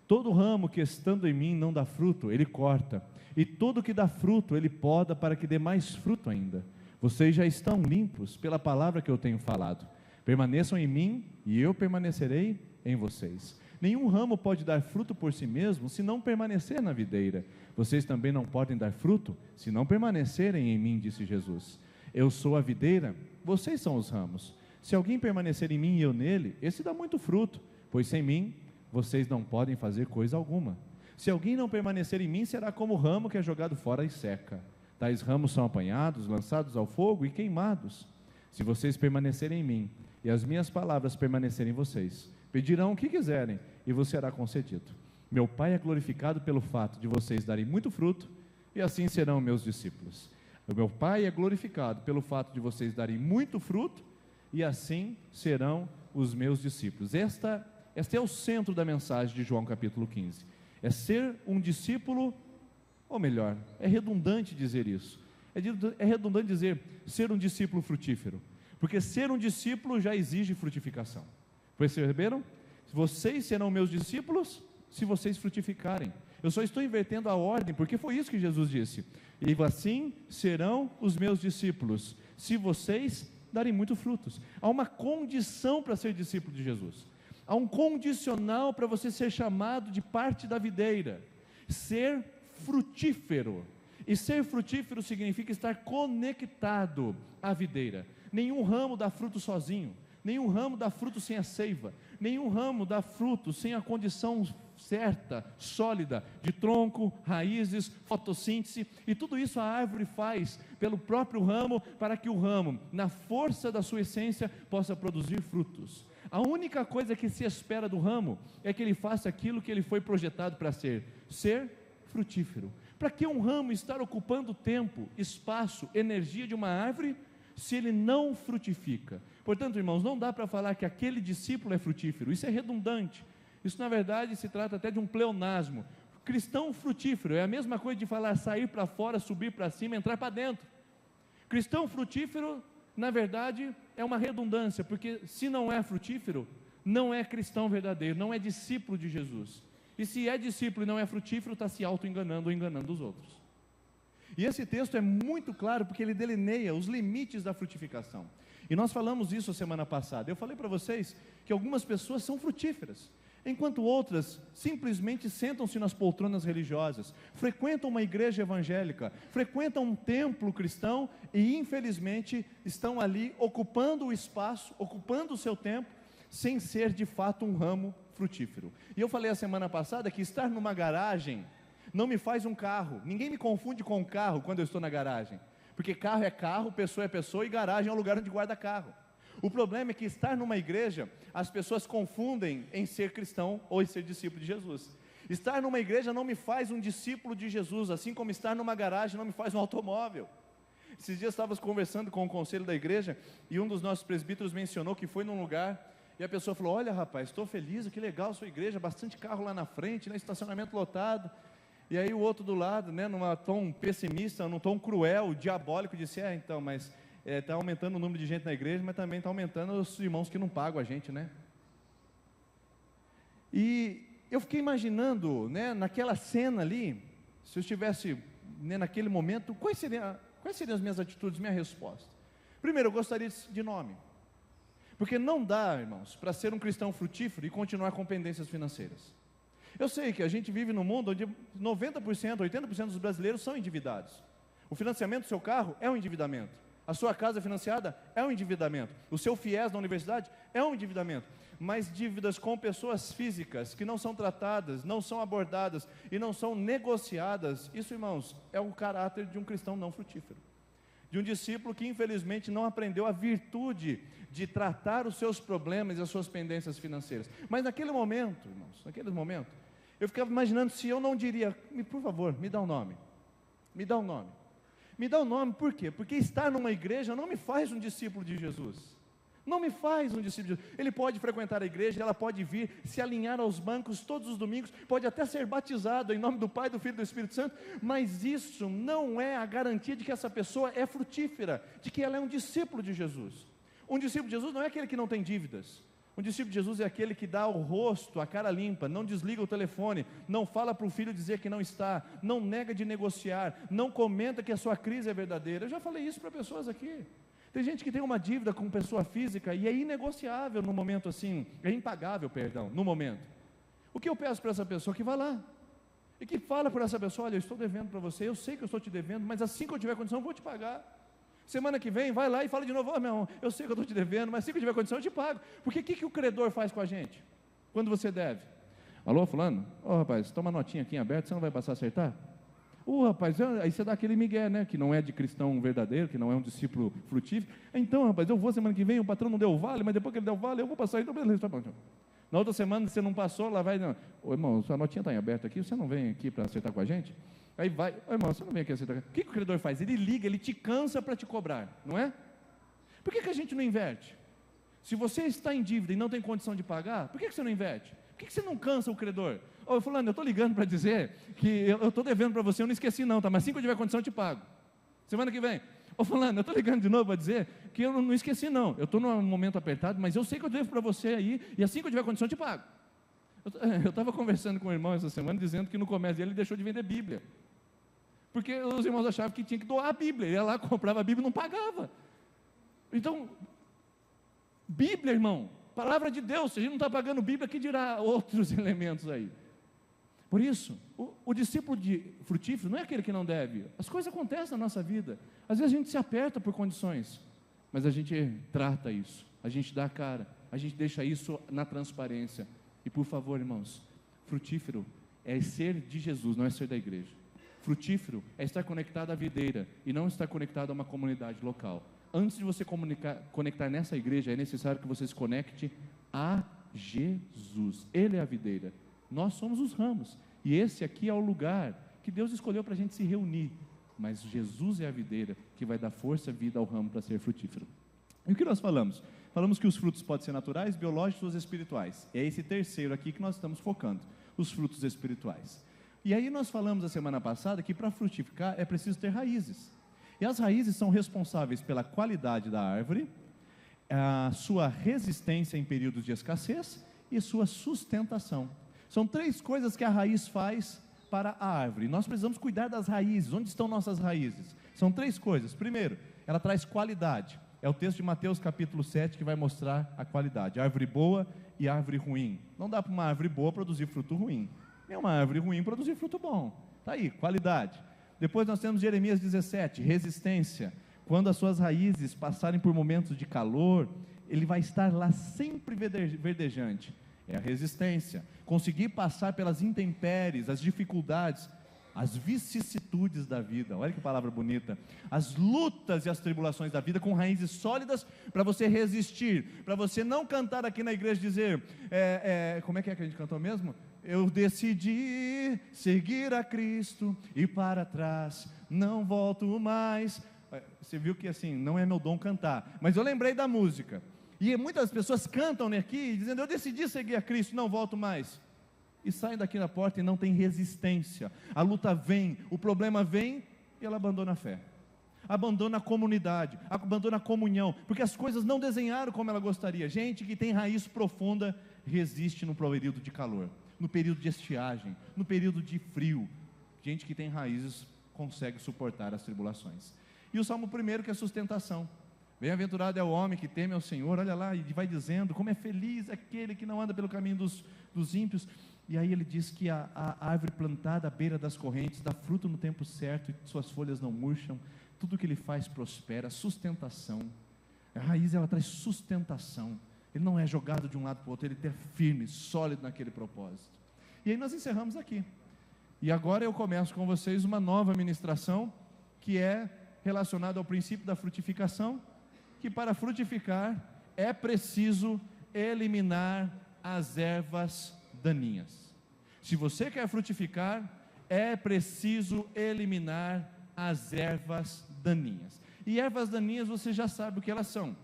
Todo ramo que estando em mim não dá fruto, ele corta, e todo que dá fruto, ele poda para que dê mais fruto ainda. Vocês já estão limpos pela palavra que eu tenho falado. Permaneçam em mim e eu permanecerei em vocês. Nenhum ramo pode dar fruto por si mesmo se não permanecer na videira. Vocês também não podem dar fruto se não permanecerem em mim, disse Jesus. Eu sou a videira, vocês são os ramos. Se alguém permanecer em mim e eu nele, esse dá muito fruto, pois sem mim vocês não podem fazer coisa alguma. Se alguém não permanecer em mim, será como o ramo que é jogado fora e seca. Tais ramos são apanhados, lançados ao fogo e queimados. Se vocês permanecerem em mim e as minhas palavras permanecerem em vocês, pedirão o que quiserem e vos será concedido. Meu Pai é glorificado pelo fato de vocês darem muito fruto e assim serão meus discípulos. O meu Pai é glorificado pelo fato de vocês darem muito fruto e assim serão os meus discípulos. Este é o centro da mensagem de João capítulo 15. É ser um discípulo, ou melhor, é redundante dizer isso. É redundante dizer ser um discípulo frutífero, porque ser um discípulo já exige frutificação. Perceberam? Vocês serão meus discípulos se vocês frutificarem. Eu só estou invertendo a ordem, porque foi isso que Jesus disse. E assim serão os meus discípulos, se vocês darem muitos frutos. Há uma condição para ser discípulo de Jesus. Há um condicional para você ser chamado de parte da videira. Ser frutífero. E ser frutífero significa estar conectado à videira. Nenhum ramo dá fruto sozinho. Nenhum ramo dá fruto sem a seiva. Nenhum ramo dá fruto sem a condição certa, sólida, de tronco, raízes, fotossíntese. E tudo isso a árvore faz pelo próprio ramo, para que o ramo, na força da sua essência, possa produzir frutos. A única coisa que se espera do ramo é que ele faça aquilo que ele foi projetado para ser frutífero. Para que um ramo estar ocupando tempo, espaço, energia de uma árvore, se ele não frutifica? Portanto, irmãos, não dá para falar que aquele discípulo é frutífero, isso é redundante. Isso na verdade se trata até de um pleonasmo. Cristão frutífero é a mesma coisa de falar sair para fora, subir para cima, entrar para dentro. Cristão frutífero, na verdade, é uma redundância, porque se não é frutífero, não é cristão verdadeiro, não é discípulo de Jesus. E se é discípulo e não é frutífero, está se auto-enganando ou enganando os outros. E esse texto é muito claro, porque ele delineia os limites da frutificação. E nós falamos isso a semana passada. Eu falei para vocês que algumas pessoas são frutíferas, enquanto outras simplesmente sentam-se nas poltronas religiosas, frequentam uma igreja evangélica, frequentam um templo cristão e infelizmente estão ali ocupando o espaço, ocupando o seu tempo, sem ser de fato um ramo frutífero. E eu falei a semana passada que estar numa garagem não me faz um carro. Ninguém me confunde com um carro quando eu estou na garagem, porque carro é carro, pessoa é pessoa, e garagem é um lugar onde guarda carro. O problema é que estar numa igreja, as pessoas confundem em ser cristão ou em ser discípulo de Jesus. Estar numa igreja não me faz um discípulo de Jesus, assim como estar numa garagem não me faz um automóvel. Esses dias estávamos conversando com o conselho da igreja, e um dos nossos presbíteros mencionou que foi num lugar, e a pessoa falou: olha rapaz, estou feliz, que legal a sua igreja, bastante carro lá na frente, né, estacionamento lotado. E aí o outro do lado, né, num tom pessimista, num tom cruel, diabólico, disse: então, mas está aumentando o número de gente na igreja, mas também está aumentando os irmãos que não pagam a gente, né? E eu fiquei imaginando, né, naquela cena ali, se eu estivesse, né, naquele momento, quais seriam as minhas atitudes, minha resposta? Primeiro, eu gostaria de nome, porque não dá, irmãos, para ser um cristão frutífero e continuar com pendências financeiras. Eu sei que a gente vive num mundo onde 90%, 80% dos brasileiros são endividados. O financiamento do seu carro é um endividamento. A sua casa financiada é um endividamento. O seu FIES na universidade é um endividamento. Mas dívidas com pessoas físicas que não são tratadas, não são abordadas e não são negociadas, isso, irmãos, é o caráter de um cristão não frutífero. De um discípulo que infelizmente não aprendeu a virtude de tratar os seus problemas e as suas pendências financeiras. Mas naquele momento, irmãos, naquele momento, eu ficava imaginando se eu não diria: por favor, me dá um nome. Me dá um nome. Me dá um nome, por quê? Porque estar numa igreja não me faz um discípulo de Jesus. Não me faz um discípulo de Jesus. Ele pode frequentar a igreja, ela pode vir, se alinhar aos bancos todos os domingos, pode até ser batizado em nome do Pai, do Filho e do Espírito Santo, mas isso não é a garantia de que essa pessoa é frutífera, de que ela é um discípulo de Jesus. Um discípulo de Jesus não é aquele que não tem dívidas. Um discípulo de Jesus é aquele que dá o rosto, a cara limpa, não desliga o telefone, não fala para o filho dizer que não está, não nega de negociar, não comenta que a sua crise é verdadeira. Eu já falei isso para pessoas aqui. Tem gente que tem uma dívida com pessoa física e é inegociável no momento assim, é impagável, perdão, no momento. O que eu peço para essa pessoa? Que vá lá e que fala para essa pessoa: olha, eu estou devendo para você, eu sei que eu estou te devendo, mas assim que eu tiver condição eu vou te pagar. Semana que vem, vai lá e fala de novo: meu irmão, eu sei que eu estou te devendo, mas assim que eu tiver condição eu te pago. Porque o que o credor faz com a gente quando você deve? Alô, fulano? Rapaz, toma uma notinha aqui em aberto, você não vai passar a acertar? Rapaz, aí você dá aquele migué, né, que não é de cristão verdadeiro, que não é um discípulo frutífero. Então, rapaz, eu vou semana que vem, o patrão não deu o vale, mas depois que ele deu o vale, eu vou passar, então beleza, tá bom. Na outra semana você não passou, lá vai: não, irmão, sua notinha está em aberto aqui, você não vem aqui para acertar com a gente? Aí vai: irmão, você não vem aqui acertar. O que o credor faz? Ele liga, ele te cansa para te cobrar, não é? Por que a gente não inverte? Se você está em dívida e não tem condição de pagar, por que você não inverte? Por que você não cansa o credor? Fulano, eu estou ligando para dizer que eu estou devendo para você, eu não esqueci não, tá? Mas assim que eu tiver condição eu te pago. Semana que vem: Ô fulano, eu estou ligando de novo para dizer que eu não esqueci não, eu estou num momento apertado, mas eu sei que eu devo para você aí, e assim que eu tiver condição eu te pago. Eu estava conversando com o irmão essa semana, dizendo que no comércio dele ele deixou de vender Bíblia, porque os irmãos achavam que tinha que doar a Bíblia, ele ia lá, comprava a Bíblia e não pagava. Então, Bíblia, irmão, palavra de Deus, se a gente não está pagando Bíblia, que dirá outros elementos aí? Por isso, o discípulo frutífero não é aquele que não deve. As coisas acontecem na nossa vida. Às vezes a gente se aperta por condições, mas a gente trata isso, a gente dá a cara, a gente deixa isso na transparência. E por favor, irmãos, frutífero é ser de Jesus, não é ser da igreja. Frutífero é estar conectado à videira e não estar conectado a uma comunidade local. Antes de você conectar nessa igreja, é necessário que você se conecte a Jesus. Ele é a videira, nós somos os ramos, e esse aqui é o lugar que Deus escolheu para a gente se reunir, mas Jesus é a videira que vai dar força e vida ao ramo para ser frutífero. E o que nós falamos? Falamos que os frutos podem ser naturais, biológicos ou espirituais. É esse terceiro aqui que nós estamos focando, os frutos espirituais. E aí nós falamos a semana passada que para frutificar é preciso ter raízes, e as raízes são responsáveis pela qualidade da árvore, a sua resistência em períodos de escassez e sua sustentação. São três coisas que a raiz faz para a árvore. Nós precisamos cuidar das raízes. Onde estão nossas raízes? São três coisas. Primeiro, ela traz qualidade. É o texto de Mateus capítulo 7 que vai mostrar a qualidade. Árvore boa e árvore ruim. Não dá para uma árvore boa produzir fruto ruim, nem uma árvore ruim produzir fruto bom. Está aí, qualidade. Depois nós temos Jeremias 17, resistência. Quando as suas raízes passarem por momentos de calor, ele vai estar lá sempre verdejante. É a resistência, conseguir passar pelas intempéries, as dificuldades, as vicissitudes da vida. Olha que palavra bonita. As lutas e as tribulações da vida com raízes sólidas para você resistir, para você não cantar aqui na igreja e dizer, como é que a gente cantou mesmo? Eu decidi seguir a Cristo e para trás não volto mais. Você viu que assim, não é meu dom cantar, mas eu lembrei da música. E muitas pessoas cantam aqui, dizendo, eu decidi seguir a Cristo, não volto mais. E saem daqui da porta e não tem resistência. A luta vem, o problema vem, e ela abandona a fé. Abandona a comunidade, abandona a comunhão, porque as coisas não desenharam como ela gostaria. Gente que tem raiz profunda, resiste no período de calor, no período de estiagem, no período de frio. Gente que tem raízes, consegue suportar as tribulações. E o Salmo 1, que é sustentação. Bem-aventurado é o homem que teme ao Senhor. Olha lá, e vai dizendo, como é feliz aquele que não anda pelo caminho dos ímpios. E aí ele diz que a árvore plantada à beira das correntes dá fruto no tempo certo, e suas folhas não murcham, tudo que ele faz prospera. Sustentação, a raiz ela traz sustentação, ele não é jogado de um lado para o outro, ele é firme, sólido naquele propósito. E aí nós encerramos aqui, e agora eu começo com vocês uma nova ministração, que é relacionada ao princípio da frutificação, que para frutificar é preciso eliminar as ervas daninhas. Se você quer frutificar, é preciso eliminar as ervas daninhas. E ervas daninhas você já sabe o que elas são.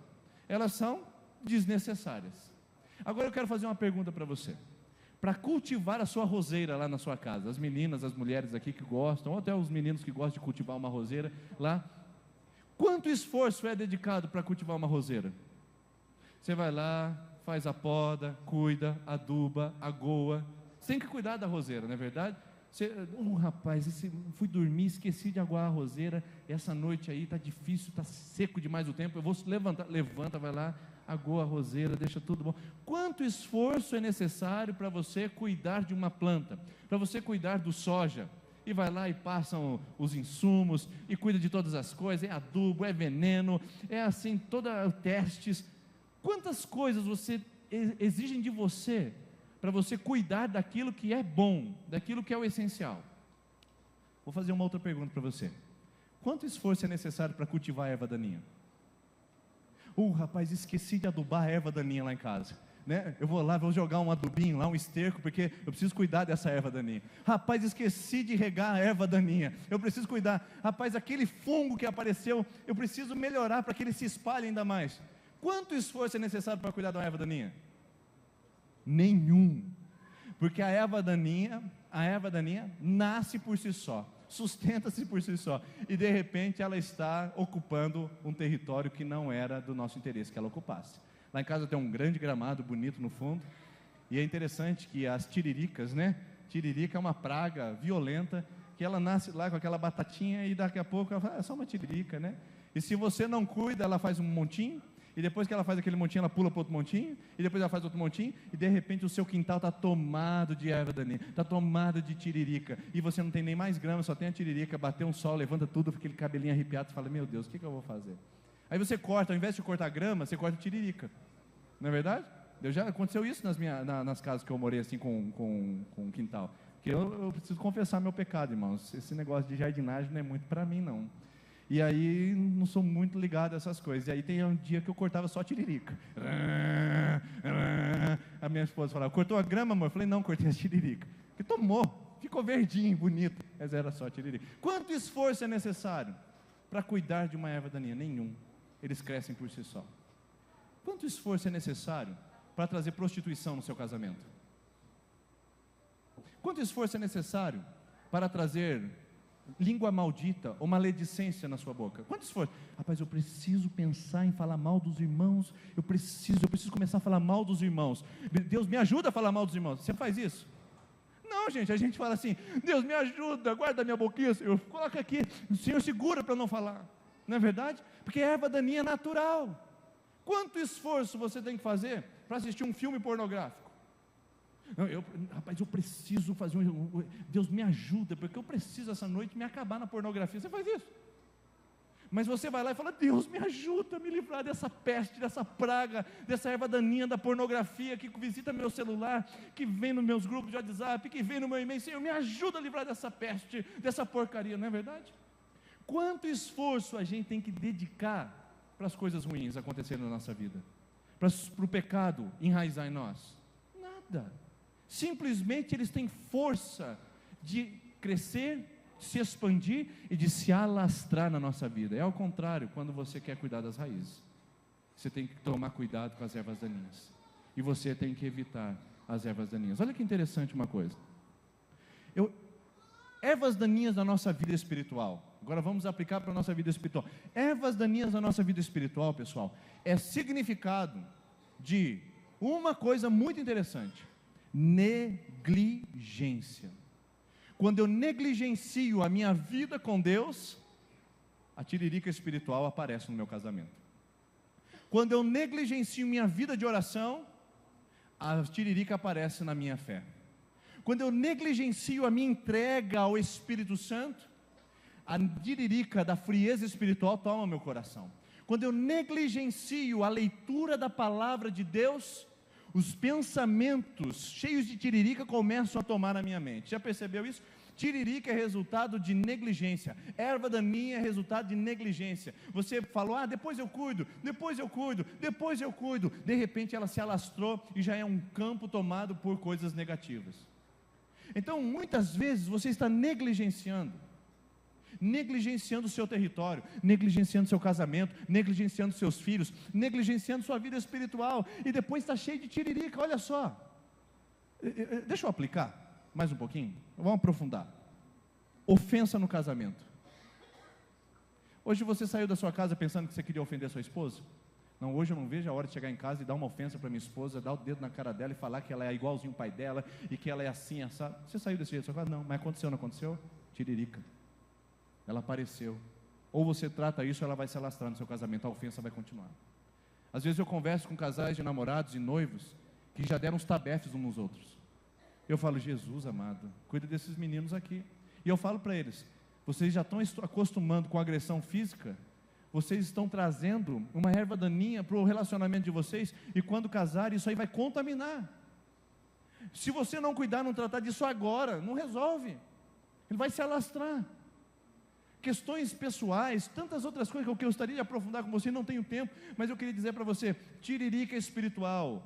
Elas são desnecessárias. Agora eu quero fazer uma pergunta para você. Para cultivar a sua roseira lá na sua casa, as meninas, as mulheres aqui que gostam, ou até os meninos que gostam de cultivar uma roseira lá, quanto esforço é dedicado para cultivar uma roseira? Você vai lá, faz a poda, cuida, aduba, agoa. Você tem que cuidar da roseira, não é verdade? Rapaz, fui dormir, esqueci de aguar a roseira, essa noite aí está difícil, está seco demais o tempo, eu vou levantar, levanta, vai lá, agoa a roseira, deixa tudo bom. Quanto esforço é necessário para você cuidar de uma planta, para você cuidar do soja? E vai lá e passam os insumos, e cuida de todas as coisas, é adubo, é veneno, é assim, todos testes. Quantas coisas você exigem de você, para você cuidar daquilo que é bom, daquilo que é o essencial? Vou fazer uma outra pergunta para você. Quanto esforço é necessário para cultivar a erva daninha? Rapaz, esqueci de adubar a erva daninha lá em casa, né? Eu vou lá, vou jogar um adubinho lá, um esterco, porque eu preciso cuidar dessa erva daninha. Rapaz, esqueci de regar a erva daninha, eu preciso cuidar. Rapaz, aquele fungo que apareceu, eu preciso melhorar para que ele se espalhe ainda mais. Quanto esforço é necessário para cuidar da erva daninha? Nenhum. Porque a erva daninha nasce por si só. sustenta-se por si só, e de repente ela está ocupando um território que não era do nosso interesse que ela ocupasse. Lá em casa tem um grande gramado bonito no fundo, e é interessante que as tiriricas, né? Tiririca é uma praga violenta, que ela nasce lá com aquela batatinha e daqui a pouco ela fala, é só uma tiririca, né? E se você não cuida, ela faz um montinho, e depois que ela faz aquele montinho, ela pula para outro montinho, e depois ela faz outro montinho, e de repente o seu quintal está tomado de erva daninha, está tomado de tiririca, e você não tem nem mais grama, só tem a tiririca, bateu um sol, levanta tudo, aquele cabelinho arrepiado, você fala, meu Deus, o que eu vou fazer? Aí você corta, ao invés de cortar grama, você corta tiririca, não é verdade? Já aconteceu isso nas casas que eu morei assim com quintal, que eu preciso confessar meu pecado, irmãos, esse negócio de jardinagem não é muito para mim não. E aí, não sou muito ligado a essas coisas. E aí tem um dia que eu cortava só tiririca. A minha esposa falava, cortou a grama, amor? Eu falei, não, cortei a tiririca. Porque tomou, ficou verdinho, bonito. Mas era só tiririca. Quanto esforço é necessário para cuidar de uma erva daninha? Nenhum. Eles crescem por si só. Quanto esforço é necessário para trazer prostituição no seu casamento? Quanto esforço é necessário para trazer língua maldita ou maledicência na sua boca? Quanto esforço? Rapaz, eu preciso pensar em falar mal dos irmãos, eu preciso começar a falar mal dos irmãos. Deus me ajuda a falar mal dos irmãos. Você faz isso? Não, gente, a gente fala assim, Deus me ajuda, guarda minha boquinha, Senhor, coloca aqui, o Senhor segura para não falar. Não é verdade? Porque erva daninha é natural. Quanto esforço você tem que fazer para assistir um filme pornográfico? Rapaz, eu preciso fazer Deus me ajuda, porque eu preciso essa noite me acabar na pornografia. Você faz isso? Mas você vai lá e fala, Deus me ajuda a me livrar dessa peste, dessa praga, dessa erva daninha da pornografia que visita meu celular, que vem nos meus grupos de WhatsApp, que vem no meu e-mail. Senhor, me ajuda a livrar dessa peste, dessa porcaria, não é verdade? Quanto esforço a gente tem que dedicar para as coisas ruins acontecerem na nossa vida, para o pecado enraizar em nós? Nada. Simplesmente eles têm força de crescer, de se expandir e de se alastrar na nossa vida. É ao contrário, quando você quer cuidar das raízes, você tem que tomar cuidado com as ervas daninhas, e você tem que evitar as ervas daninhas. Olha que interessante uma coisa, ervas daninhas na nossa vida espiritual. Agora vamos aplicar para a nossa vida espiritual. Ervas daninhas na nossa vida espiritual, pessoal, é significado de uma coisa muito interessante: negligência. Quando eu negligencio a minha vida com Deus, a tiririca espiritual aparece no meu casamento. Quando eu negligencio minha vida de oração, a tiririca aparece na minha fé. Quando eu negligencio a minha entrega ao Espírito Santo, a tiririca da frieza espiritual toma meu coração. Quando eu negligencio a leitura da palavra de Deus, os pensamentos cheios de tiririca começam a tomar na minha mente. Já percebeu isso? Tiririca é resultado de negligência, erva daninha é resultado de negligência. Você falou, depois eu cuido, de repente ela se alastrou e já é um campo tomado por coisas negativas. Então muitas vezes você está negligenciando o seu território, negligenciando seu casamento, negligenciando seus filhos, negligenciando sua vida espiritual, e depois está cheio de tiririca. Olha só, deixa eu aplicar mais um pouquinho, vamos aprofundar. Ofensa no casamento. Hoje você saiu da sua casa pensando que você queria ofender sua esposa? Não, hoje eu não vejo a hora de chegar em casa e dar uma ofensa para minha esposa, dar o dedo na cara dela e falar que ela é igualzinho o pai dela, e que ela é assim, assado. Você saiu desse jeito da sua casa? Não, mas aconteceu, não aconteceu? Tiririca. Ela apareceu. Ou você trata isso, ela vai se alastrar no seu casamento, a ofensa vai continuar. Às vezes eu converso com casais de namorados e noivos que já deram uns tabefes uns nos outros. Eu falo, Jesus amado, cuida desses meninos aqui. E eu falo para eles, vocês já estão acostumando com agressão física, vocês estão trazendo uma erva daninha para o relacionamento de vocês, e quando casarem, isso aí vai contaminar. Se você não cuidar, não tratar disso agora, não resolve, ele vai se alastrar. Questões pessoais, tantas outras coisas que eu gostaria de aprofundar com você, não tenho tempo, mas eu queria dizer para você, tiririca espiritual,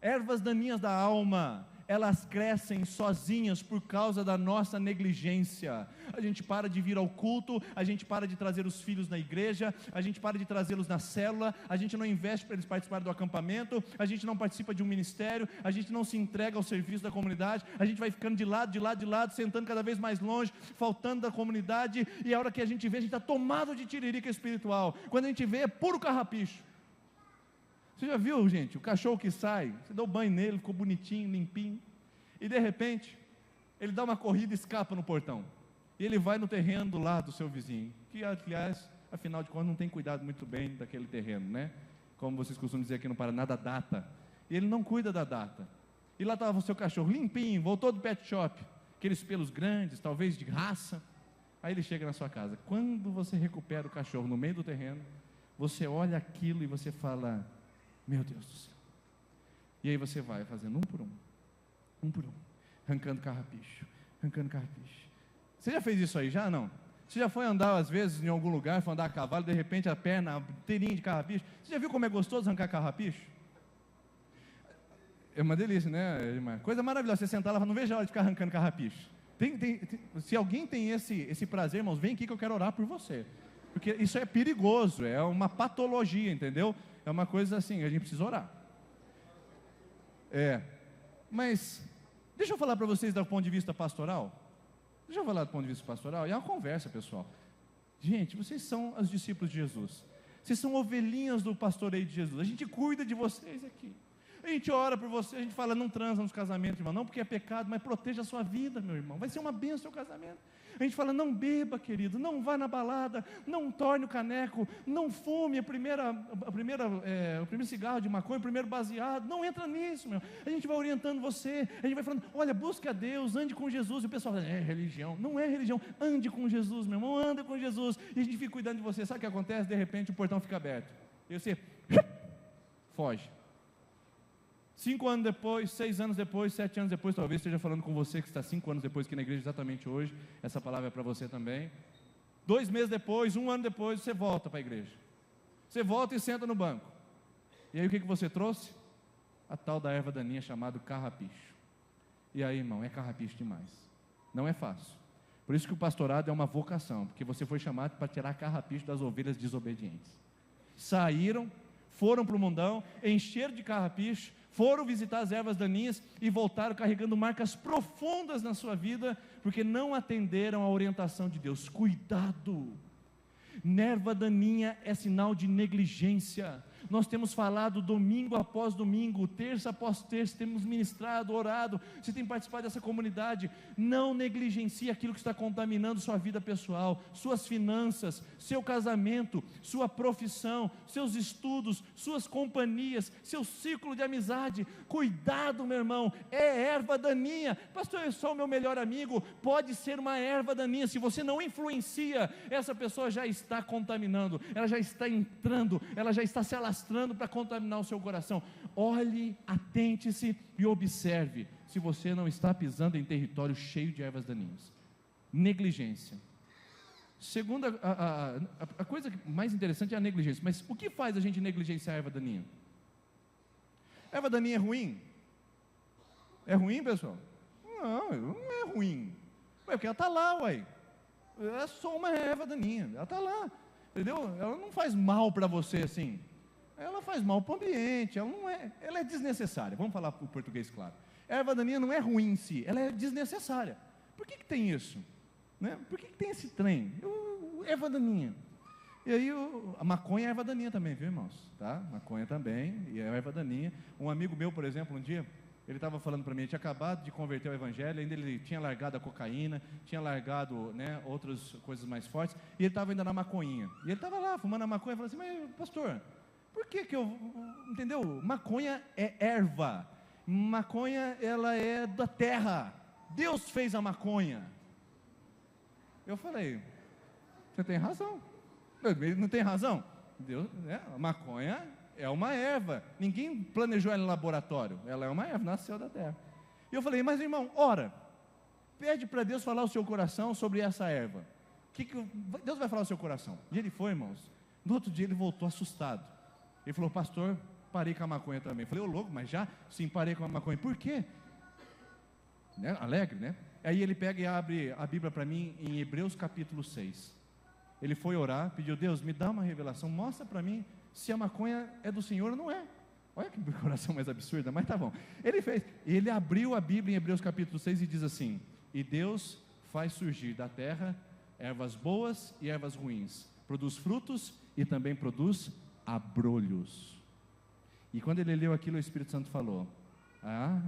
ervas daninhas da alma, elas crescem sozinhas por causa da nossa negligência. A gente para de vir ao culto, a gente para de trazer os filhos na igreja, a gente para de trazê-los na célula, a gente não investe para eles participarem do acampamento, a gente não participa de um ministério, a gente não se entrega ao serviço da comunidade, a gente vai ficando de lado, sentando cada vez mais longe, faltando da comunidade, e a hora que a gente vê, a gente está tomado de tiririca espiritual. Quando a gente vê, é puro carrapicho. Você já viu, gente, o cachorro que sai, você dá o banho nele, ficou bonitinho, limpinho, e de repente, ele dá uma corrida e escapa no portão, e ele vai no terreno do lado do seu vizinho, que aliás, afinal de contas, não tem cuidado muito bem daquele terreno, né? Como vocês costumam dizer aqui no Paraná, da data, e ele não cuida da data, e lá estava o seu cachorro limpinho, voltou do pet shop, aqueles pelos grandes, talvez de raça, aí ele chega na sua casa. Quando você recupera o cachorro no meio do terreno, você olha aquilo e você fala: meu Deus do céu. E aí você vai fazendo um por um, arrancando carrapicho. Você já fez isso aí, já? Não? Você já foi andar às vezes em algum lugar, foi andar a cavalo, de repente a perna inteirinha de carrapicho? Você já viu como é gostoso arrancar carrapicho? É uma delícia, né, irmã? Coisa maravilhosa, você sentar lá e falar: não vejo a hora de ficar arrancando carrapicho. Se alguém tem esse prazer, irmãos, vem aqui que eu quero orar por você, porque isso é perigoso, é uma patologia, entendeu? É uma coisa assim, a gente precisa orar. Mas deixa eu falar para vocês do ponto de vista pastoral. E é uma conversa, pessoal. Gente, vocês são os discípulos de Jesus. Vocês são ovelhinhas do pastoreio de Jesus. A gente cuida de vocês aqui. A gente ora por você, a gente fala: não transa nos casamentos, irmão, não porque é pecado, mas proteja a sua vida, meu irmão, vai ser uma bênção o seu casamento. A gente fala: não beba, querido, não vá na balada, não torne o caneco, não fume o primeiro cigarro de maconha, o primeiro baseado, não entra nisso, meu. A gente vai orientando você, a gente vai falando: olha, busque a Deus, ande com Jesus. E o pessoal fala: é religião. Não é religião, ande com Jesus, meu irmão, anda com Jesus. E a gente fica cuidando de você. Sabe o que acontece? De repente o portão fica aberto, e você foge. 5 anos depois, 6 anos depois, 7 anos depois, talvez esteja falando com você que está 5 anos depois aqui na igreja, exatamente hoje. Essa palavra é para você também. 2 meses depois, 1 ano depois, você volta para a igreja. Você volta e senta no banco. E aí o que você trouxe? A tal da erva daninha chamada carrapicho. E aí, irmão, é carrapicho demais. Não é fácil. Por isso que o pastorado é uma vocação, porque você foi chamado para tirar carrapicho das ovelhas desobedientes. Saíram, foram para o mundão, encheram de carrapicho, foram visitar as ervas daninhas e voltaram carregando marcas profundas na sua vida, porque não atenderam a orientação de Deus. Cuidado! Erva daninha é sinal de negligência. Nós temos falado domingo após domingo, terça após terça, temos ministrado, orado. Você tem participado dessa comunidade. Não negligencie aquilo que está contaminando sua vida pessoal, suas finanças, seu casamento, sua profissão, seus estudos, suas companhias, seu círculo de amizade. Cuidado, meu irmão, é erva daninha. Pastor, eu sou o meu melhor amigo. Pode ser uma erva daninha. Se você não influencia, essa pessoa já está contaminando, ela já está entrando, ela já está se alastrando para contaminar o seu coração. Olhe, atente-se e observe se você não está pisando em território cheio de ervas daninhas. Negligência. Segunda, a coisa mais interessante é a negligência. Mas o que faz a gente negligenciar a erva daninha? Erva daninha é ruim? É ruim, pessoal? Não é ruim. Porque ela está lá, uai. É só uma erva daninha, ela está lá, entendeu? Ela não faz mal para você assim, ela faz mal para o ambiente, ela é desnecessária. Vamos falar o português claro. A erva daninha não é ruim em si, ela é desnecessária. Por que tem isso? Né? Por que tem esse trem? Erva daninha. E aí a maconha é erva daninha também, viu, irmãos? Tá? Maconha também, e é erva daninha. Um amigo meu, por exemplo, um dia, ele estava falando para mim, ele tinha acabado de converter ao evangelho, ainda ele tinha largado a cocaína, tinha largado, né, outras coisas mais fortes, e ele estava ainda na maconhinha. E ele estava lá, fumando a maconha, e falou assim: mas pastor, por que entendeu? Maconha é erva, maconha ela é da terra, Deus fez a maconha. Eu falei: você tem razão. Ele não tem razão? Deus, a maconha é uma erva, ninguém planejou ela em laboratório, ela é uma erva, nasceu da terra. E eu falei: mas irmão, ora, pede para Deus falar o seu coração sobre essa erva. Deus vai falar o seu coração. E ele foi, irmãos. No outro dia ele voltou assustado. Ele falou: pastor, parei com a maconha também. Eu falei: ô louco, mas já? Sim, parei com a maconha. Por quê? né? Alegre, né? Aí ele pega e abre a Bíblia para mim em Hebreus capítulo 6. Ele foi orar, pediu: Deus, me dá uma revelação, mostra para mim se a maconha é do Senhor ou não é. Olha que oração mais absurda, mas tá bom. Ele abriu a Bíblia em Hebreus capítulo 6 e diz assim: e Deus faz surgir da terra ervas boas e ervas ruins, produz frutos e também produz abrolhos. E quando ele leu aquilo, o Espírito Santo falou: ah,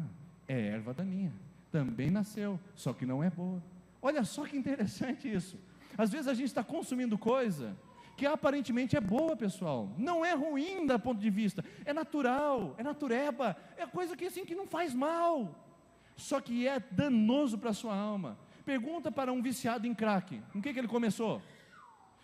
é erva daninha, também nasceu, só que não é boa. Olha só que interessante isso. Às vezes a gente está consumindo coisa que aparentemente é boa, pessoal, não é ruim do ponto de vista, é natural, é natureba, é coisa que assim, que não faz mal, só que é danoso para a sua alma. Pergunta para um viciado em crack, com o que ele começou?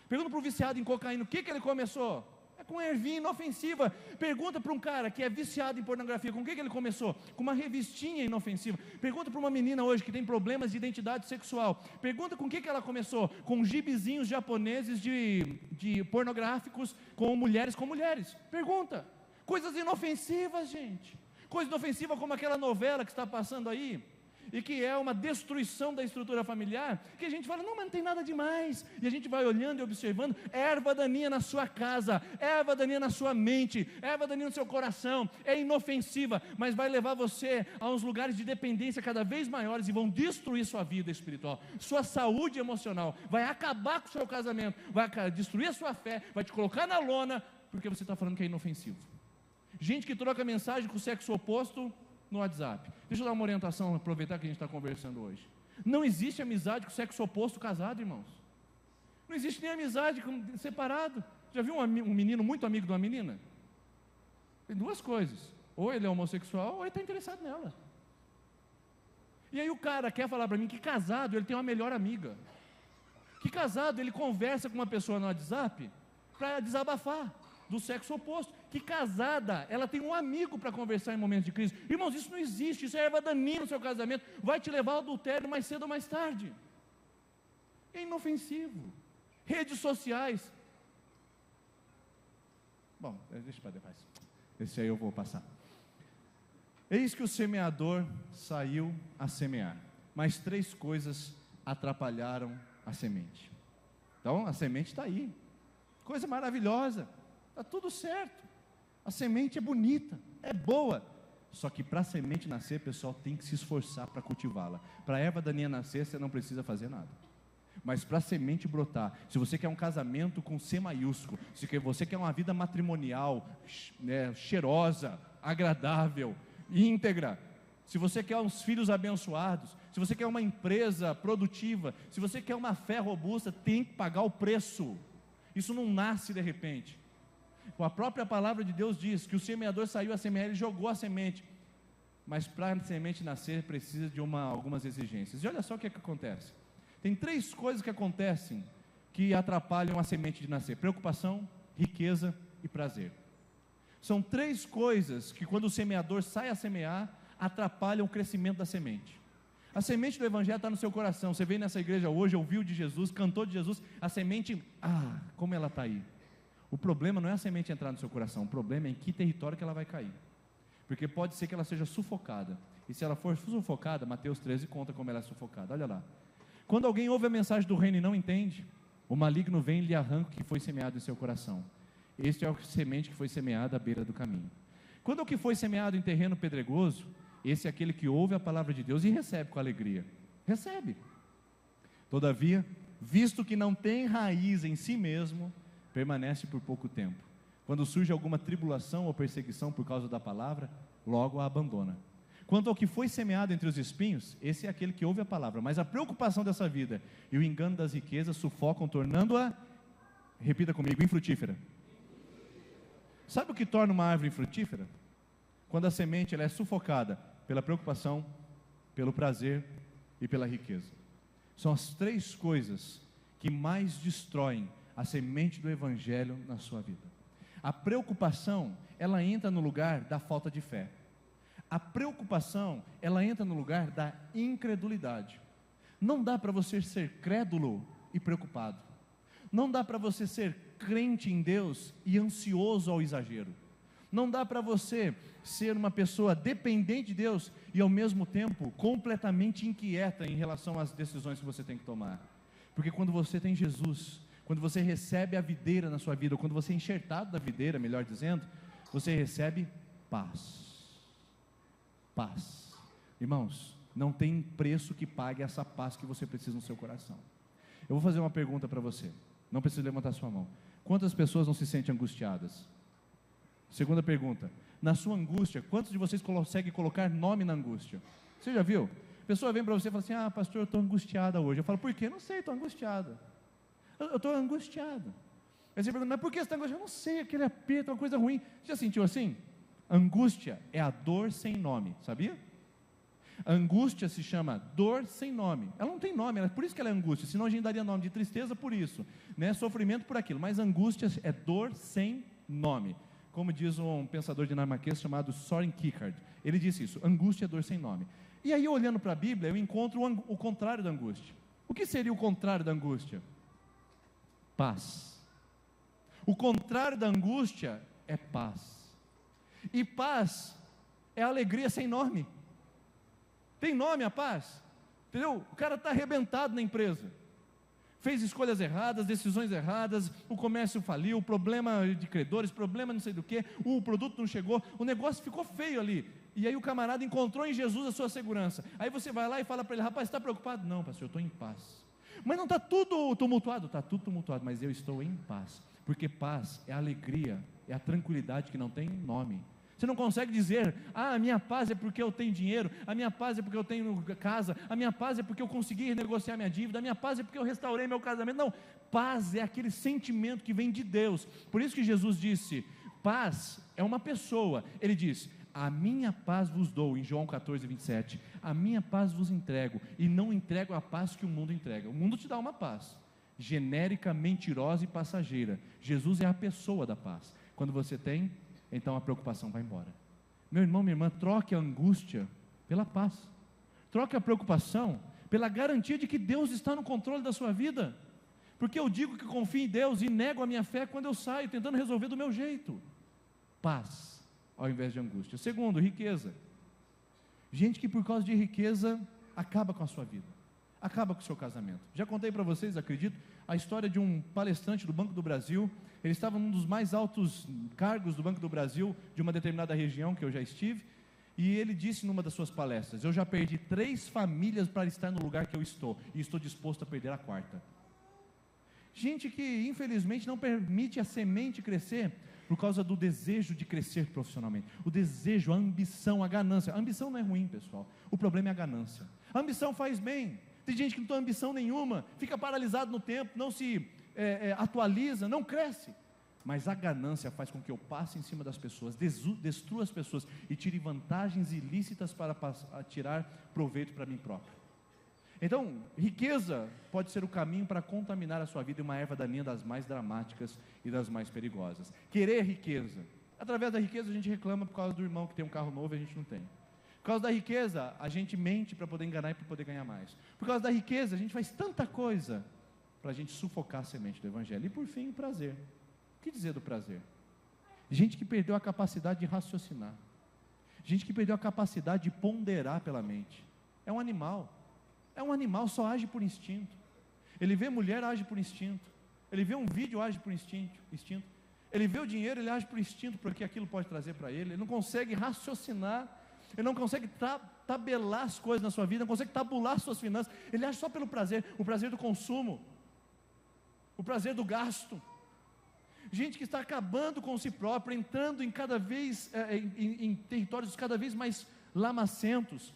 Pergunta para um viciado em cocaína, o que ele começou? É com ervinha inofensiva. Pergunta para um cara que é viciado em pornografia, com o que ele começou? Com uma revistinha inofensiva. Pergunta para uma menina hoje que tem problemas de identidade sexual, pergunta com o que ela começou? Com gibizinhos japoneses de pornográficos com mulheres. Pergunta. Coisas inofensivas, gente. Coisa inofensiva como aquela novela que está passando aí, e que é uma destruição da estrutura familiar, que a gente fala: não, mas não tem nada demais, e a gente vai olhando e observando, erva daninha na sua casa, erva daninha na sua mente, erva daninha no seu coração, é inofensiva, mas vai levar você a uns lugares de dependência cada vez maiores, e vão destruir sua vida espiritual, sua saúde emocional, vai acabar com o seu casamento, vai destruir a sua fé, vai te colocar na lona, porque você está falando que é inofensivo. Gente que troca mensagem com o sexo oposto no WhatsApp. Deixa eu dar uma orientação, aproveitar que a gente está conversando hoje. Não existe amizade com sexo oposto casado, irmãos. Não existe nem amizade com separado. Já viu um menino muito amigo de uma menina? Tem duas coisas: ou ele é homossexual, ou ele está interessado nela. E aí o cara quer falar para mim que casado ele tem uma melhor amiga, que casado ele conversa com uma pessoa no WhatsApp para desabafar do sexo oposto, que casada ela tem um amigo para conversar em momentos de crise. Irmãos, isso não existe, isso é erva daninha no seu casamento, vai te levar ao adultério mais cedo ou mais tarde. É inofensivo. Redes sociais, bom, deixa para depois, esse aí eu vou passar. Eis que o semeador saiu a semear, mas 3 coisas atrapalharam a semente. Então a semente está aí, coisa maravilhosa, está tudo certo, a semente é bonita, é boa, só que para a semente nascer, pessoal, tem que se esforçar para cultivá-la. Para a erva daninha nascer, você não precisa fazer nada, mas para a semente brotar, se você quer um casamento com C maiúsculo, se você quer uma vida matrimonial, né, cheirosa, agradável, íntegra, se você quer uns filhos abençoados, se você quer uma empresa produtiva, se você quer uma fé robusta, tem que pagar o preço. Isso não nasce de repente. A própria palavra de Deus diz que o semeador saiu a semear, ele jogou a semente, mas para a semente nascer precisa de algumas exigências. E olha só o que acontece. Tem 3 coisas que acontecem que atrapalham a semente de nascer: preocupação, riqueza e prazer. São 3 coisas que, quando o semeador sai a semear, atrapalham o crescimento da semente. A semente do Evangelho está no seu coração. Você veio nessa igreja hoje, ouviu de Jesus, cantou de Jesus, a semente, como ela está aí. O problema não é a semente entrar no seu coração, o problema é em que território que ela vai cair, porque pode ser que ela seja sufocada, e se ela for sufocada, Mateus 13 conta como ela é sufocada. Olha lá, quando alguém ouve a mensagem do reino e não entende, o maligno vem e lhe arranca o que foi semeado em seu coração. Este é a semente que foi semeada à beira do caminho. Quando o que foi semeado em terreno pedregoso, esse é aquele que ouve a palavra de Deus e recebe com alegria. Recebe. Todavia, visto que não tem raiz em si mesmo, permanece por pouco tempo. Quando surge alguma tribulação ou perseguição por causa da palavra, logo a abandona. Quanto ao que foi semeado entre os espinhos, esse é aquele que ouve a palavra, mas a preocupação dessa vida e o engano das riquezas sufocam, tornando-a, repita comigo, infrutífera. Sabe o que torna uma árvore infrutífera? Quando a semente ela é sufocada pela preocupação, pelo prazer e pela riqueza. São as 3 coisas que mais destroem a semente do Evangelho na sua vida. A preocupação, ela entra no lugar da falta de fé. A preocupação, ela entra no lugar da incredulidade. Não dá para você ser crédulo e preocupado. Não dá para você ser crente em Deus e ansioso ao exagero. Não dá para você ser uma pessoa dependente de Deus e ao mesmo tempo completamente inquieta em relação às decisões que você tem que tomar. Porque quando você tem Jesus, quando você recebe a videira na sua vida, ou quando você é enxertado da videira, melhor dizendo, você recebe paz. Paz. Irmãos, não tem preço que pague essa paz que você precisa no seu coração. Eu vou fazer uma pergunta para você. Não precisa levantar sua mão. Quantas pessoas não se sentem angustiadas? Segunda pergunta. Na sua angústia, quantos de vocês conseguem colocar nome na angústia? Você já viu? A pessoa vem para você e fala assim: pastor, eu estou angustiada hoje. Eu falo: por quê? Não sei, estou angustiada. Eu estou angustiado. Aí você pergunta: mas por que você está angustiado? Eu não sei, aquele aperto, uma coisa ruim. Você já sentiu assim? Angústia é a dor sem nome, sabia? Angústia se chama dor sem nome. Ela não tem nome, por isso que ela é angústia. Senão a gente daria nome de tristeza por isso, né? Sofrimento por aquilo. Mas angústia é dor sem nome. Como diz um pensador dinamarquês chamado Søren Kierkegaard. Ele disse isso: angústia é dor sem nome. E aí, olhando para a Bíblia, eu encontro o contrário da angústia. O que seria o contrário da angústia? Paz. O contrário da angústia é paz. E paz é alegria sem nome. Tem nome a paz? Entendeu? O cara está arrebentado na empresa, fez escolhas erradas, decisões erradas, o comércio faliu, problema de credores, problema não sei do que, o produto não chegou, o negócio ficou feio ali. E aí o camarada encontrou em Jesus a sua segurança. Aí você vai lá e fala para ele: rapaz, está preocupado? Não, pastor, eu estou em paz. Mas não está tudo tumultuado? Está tudo tumultuado, mas eu estou em paz. Porque paz é a alegria, é a tranquilidade que não tem nome. Você não consegue dizer: a minha paz é porque eu tenho dinheiro, a minha paz é porque eu tenho casa, a minha paz é porque eu consegui renegociar minha dívida, a minha paz é porque eu restaurei meu casamento. Não, paz é aquele sentimento que vem de Deus. Por isso que Jesus disse: paz é uma pessoa. Ele diz: a minha paz vos dou, em João 14, 27, a minha paz vos entrego, e não entrego a paz que o mundo entrega. O mundo te dá uma paz genérica, mentirosa e passageira. Jesus é a pessoa da paz. Quando você tem, então a preocupação vai embora. Meu irmão, minha irmã, troque a angústia pela paz. Troque a preocupação pela garantia de que Deus está no controle da sua vida. Porque eu digo que confio em Deus e nego a minha fé quando eu saio tentando resolver do meu jeito. Paz ao invés de angústia. Segundo, riqueza. Gente que por causa de riqueza acaba com a sua vida, acaba com o seu casamento. Já contei para vocês, acredito, a história de um palestrante do Banco do Brasil. Ele estava num dos mais altos cargos do Banco do Brasil, de uma determinada região que eu já estive, e ele disse numa das suas palestras: eu já perdi 3 famílias para estar no lugar que eu estou, e estou disposto a perder a 4ª. Gente que infelizmente não permite a semente crescer, por causa do desejo de crescer profissionalmente, o desejo, a ambição, a ganância. A ambição não é ruim, pessoal, o problema é a ganância. A ambição faz bem. Tem gente que não tem ambição nenhuma, fica paralisado no tempo, não se atualiza, não cresce. Mas a ganância faz com que eu passe em cima das pessoas, destrua as pessoas e tire vantagens ilícitas para tirar proveito para mim próprio. Então, riqueza pode ser o caminho para contaminar a sua vida, e uma erva daninha das mais dramáticas e das mais perigosas. Querer riqueza. Através da riqueza a gente reclama por causa do irmão que tem um carro novo e a gente não tem. Por causa da riqueza, a gente mente para poder enganar e para poder ganhar mais. Por causa da riqueza, a gente faz tanta coisa para a gente sufocar a semente do Evangelho. E por fim, o prazer. O que dizer do prazer? Gente que perdeu a capacidade de raciocinar. Gente que perdeu a capacidade de ponderar pela mente. É um animal. É um animal, só age por instinto. Ele vê mulher, age por instinto. Ele vê um vídeo, age por instinto. Ele vê o dinheiro, ele age por instinto, porque aquilo pode trazer para ele. Ele não consegue raciocinar. Ele não consegue tabelar as coisas na sua vida, não consegue tabular suas finanças. Ele age só pelo prazer, o prazer do consumo, o prazer do gasto. Gente que está acabando com si próprio, entrando em cada vez em territórios cada vez mais lamacentos,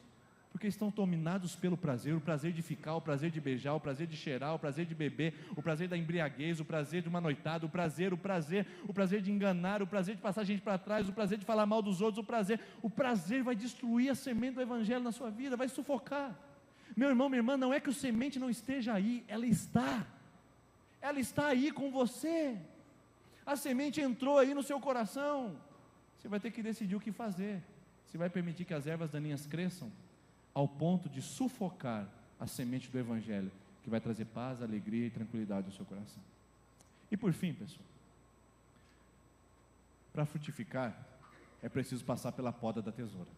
porque estão dominados pelo prazer, o prazer de ficar, o prazer de beijar, o prazer de cheirar, o prazer de beber, o prazer da embriaguez, o prazer de uma noitada, o prazer de enganar, o prazer de passar gente para trás, o prazer de falar mal dos outros, o prazer vai destruir a semente do Evangelho na sua vida, vai sufocar. Meu irmão, minha irmã, não é que o semente não esteja aí, ela está aí com você. A semente entrou aí no seu coração. Você vai ter que decidir o que fazer. Você vai permitir que as ervas daninhas cresçam ao ponto de sufocar a semente do Evangelho, que vai trazer paz, alegria e tranquilidade ao seu coração. E por fim, pessoal, para frutificar, é preciso passar pela poda da tesoura.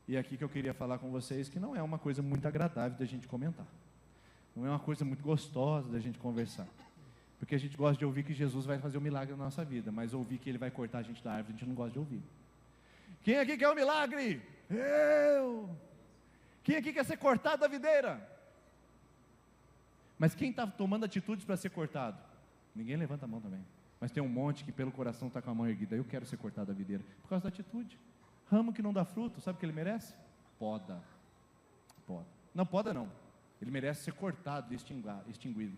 E é aqui que eu queria falar com vocês que não é uma coisa muito agradável da gente comentar. Não é uma coisa muito gostosa da gente conversar. Porque a gente gosta de ouvir que Jesus vai fazer um milagre na nossa vida, mas ouvir que Ele vai cortar a gente da árvore, a gente não gosta de ouvir. Quem aqui quer um milagre? Eu! Quem aqui quer ser cortado da videira? Mas quem está tomando atitudes para ser cortado? Ninguém levanta a mão também. Mas tem um monte que pelo coração está com a mão erguida. Eu quero ser cortado da videira. Por causa da atitude. Ramo que não dá fruto, sabe o que ele merece? Poda. Poda. Não, poda não. Ele merece ser cortado e extinguido.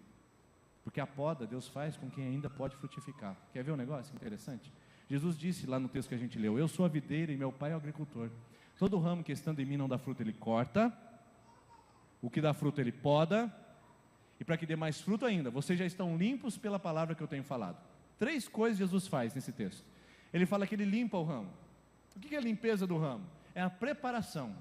Porque a poda Deus faz com quem ainda pode frutificar. Quer ver um negócio interessante? Jesus disse lá no texto que a gente leu: eu sou a videira e meu pai é o agricultor. Todo ramo que estando em mim não dá fruto, ele corta. O que dá fruto, ele poda. E para que dê mais fruto ainda, vocês já estão limpos pela palavra que eu tenho falado. 3 coisas Jesus faz nesse texto. Ele fala que ele limpa o ramo. O que é a limpeza do ramo? É a preparação.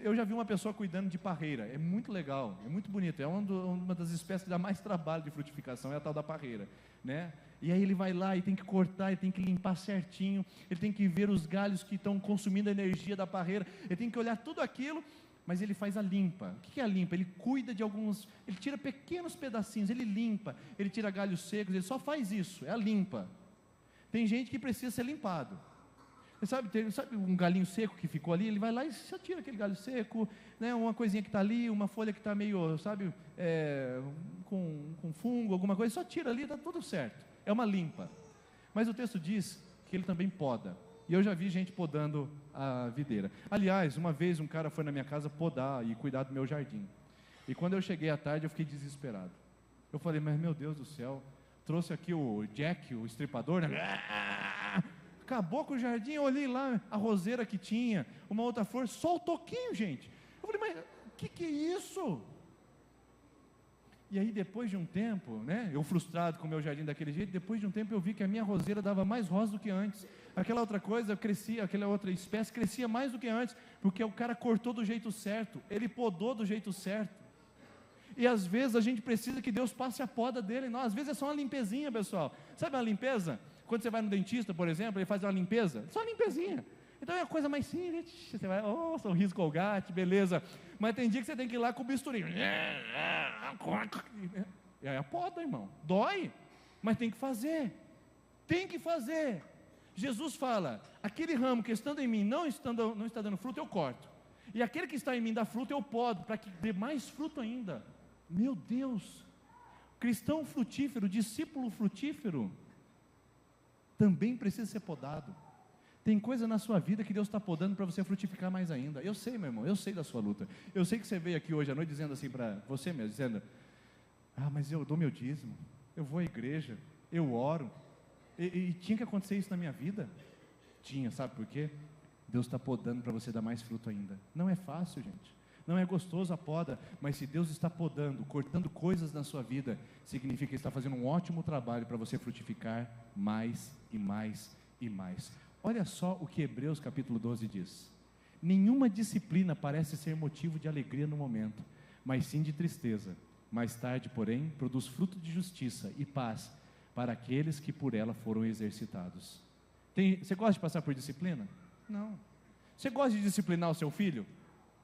Eu já vi uma pessoa cuidando de parreira, é muito legal, é muito bonito, é uma das espécies que dá mais trabalho de frutificação, é a tal da parreira, né? E aí ele vai lá e tem que cortar, ele tem que limpar certinho, ele tem que ver os galhos que estão consumindo a energia da parreira, ele tem que olhar tudo aquilo, mas ele faz a limpa. O que é a limpa? Ele cuida de alguns, ele tira pequenos pedacinhos, ele limpa, ele tira galhos secos, ele só faz isso, é a limpa. Tem gente que precisa ser limpado. Sabe um galinho seco que ficou ali? Ele vai lá e só tira aquele galho seco, né? Uma coisinha que está ali, uma folha que está meio, sabe, com fungo, alguma coisa, só tira ali, está tudo certo. É uma limpa. Mas o texto diz que ele também poda. E eu já vi gente podando a videira. Aliás, uma vez um cara foi na minha casa podar e cuidar do meu jardim. E quando eu cheguei à tarde, eu fiquei desesperado. Eu falei, mas meu Deus do céu, trouxe aqui o Jack, o estripador, né? Acabou com o jardim, eu olhei lá, a roseira que tinha, uma outra flor, só o toquinho, gente. Eu falei, mas o que é isso? E aí depois de um tempo, né, eu frustrado com o meu jardim daquele jeito, depois de um tempo eu vi que a minha roseira dava mais rosa do que antes. Aquela outra coisa crescia, aquela outra espécie crescia mais do que antes, porque o cara cortou do jeito certo, ele podou do jeito certo. E às vezes a gente precisa que Deus passe a poda dele, não, às vezes é só uma limpezinha, pessoal. Sabe uma limpeza? Quando você vai no dentista, por exemplo, ele faz uma limpeza, só uma limpezinha. Então é a coisa mais simples, você vai, sorriso Colgate, beleza. Mas tem dia que você tem que ir lá com o bisturi. E aí a poda, irmão, dói, mas tem que fazer. Tem que fazer. Jesus fala, aquele ramo que estando em mim não está dando fruto, eu corto. E aquele que está em mim dá fruto, eu podo, para que dê mais fruto ainda. Meu Deus, cristão frutífero, discípulo frutífero, também precisa ser podado. Tem coisa na sua vida que Deus está podando para você frutificar mais ainda. Eu sei, meu irmão, eu sei da sua luta. Eu sei que você veio aqui hoje à noite dizendo assim para você mesmo, dizendo, mas eu dou meu dízimo, eu vou à igreja, eu oro, e tinha que acontecer isso na minha vida? Tinha, sabe por quê? Deus está podando para você dar mais fruto ainda. Não é fácil, gente. Não é gostoso a poda, mas se Deus está podando, cortando coisas na sua vida, significa que Ele está fazendo um ótimo trabalho para você frutificar mais e mais e mais. Olha só o que Hebreus capítulo 12 diz. Nenhuma disciplina parece ser motivo de alegria no momento, mas sim de tristeza. Mais tarde, porém, produz fruto de justiça e paz para aqueles que por ela foram exercitados. Você gosta de passar por disciplina? Não. Você gosta de disciplinar o seu filho?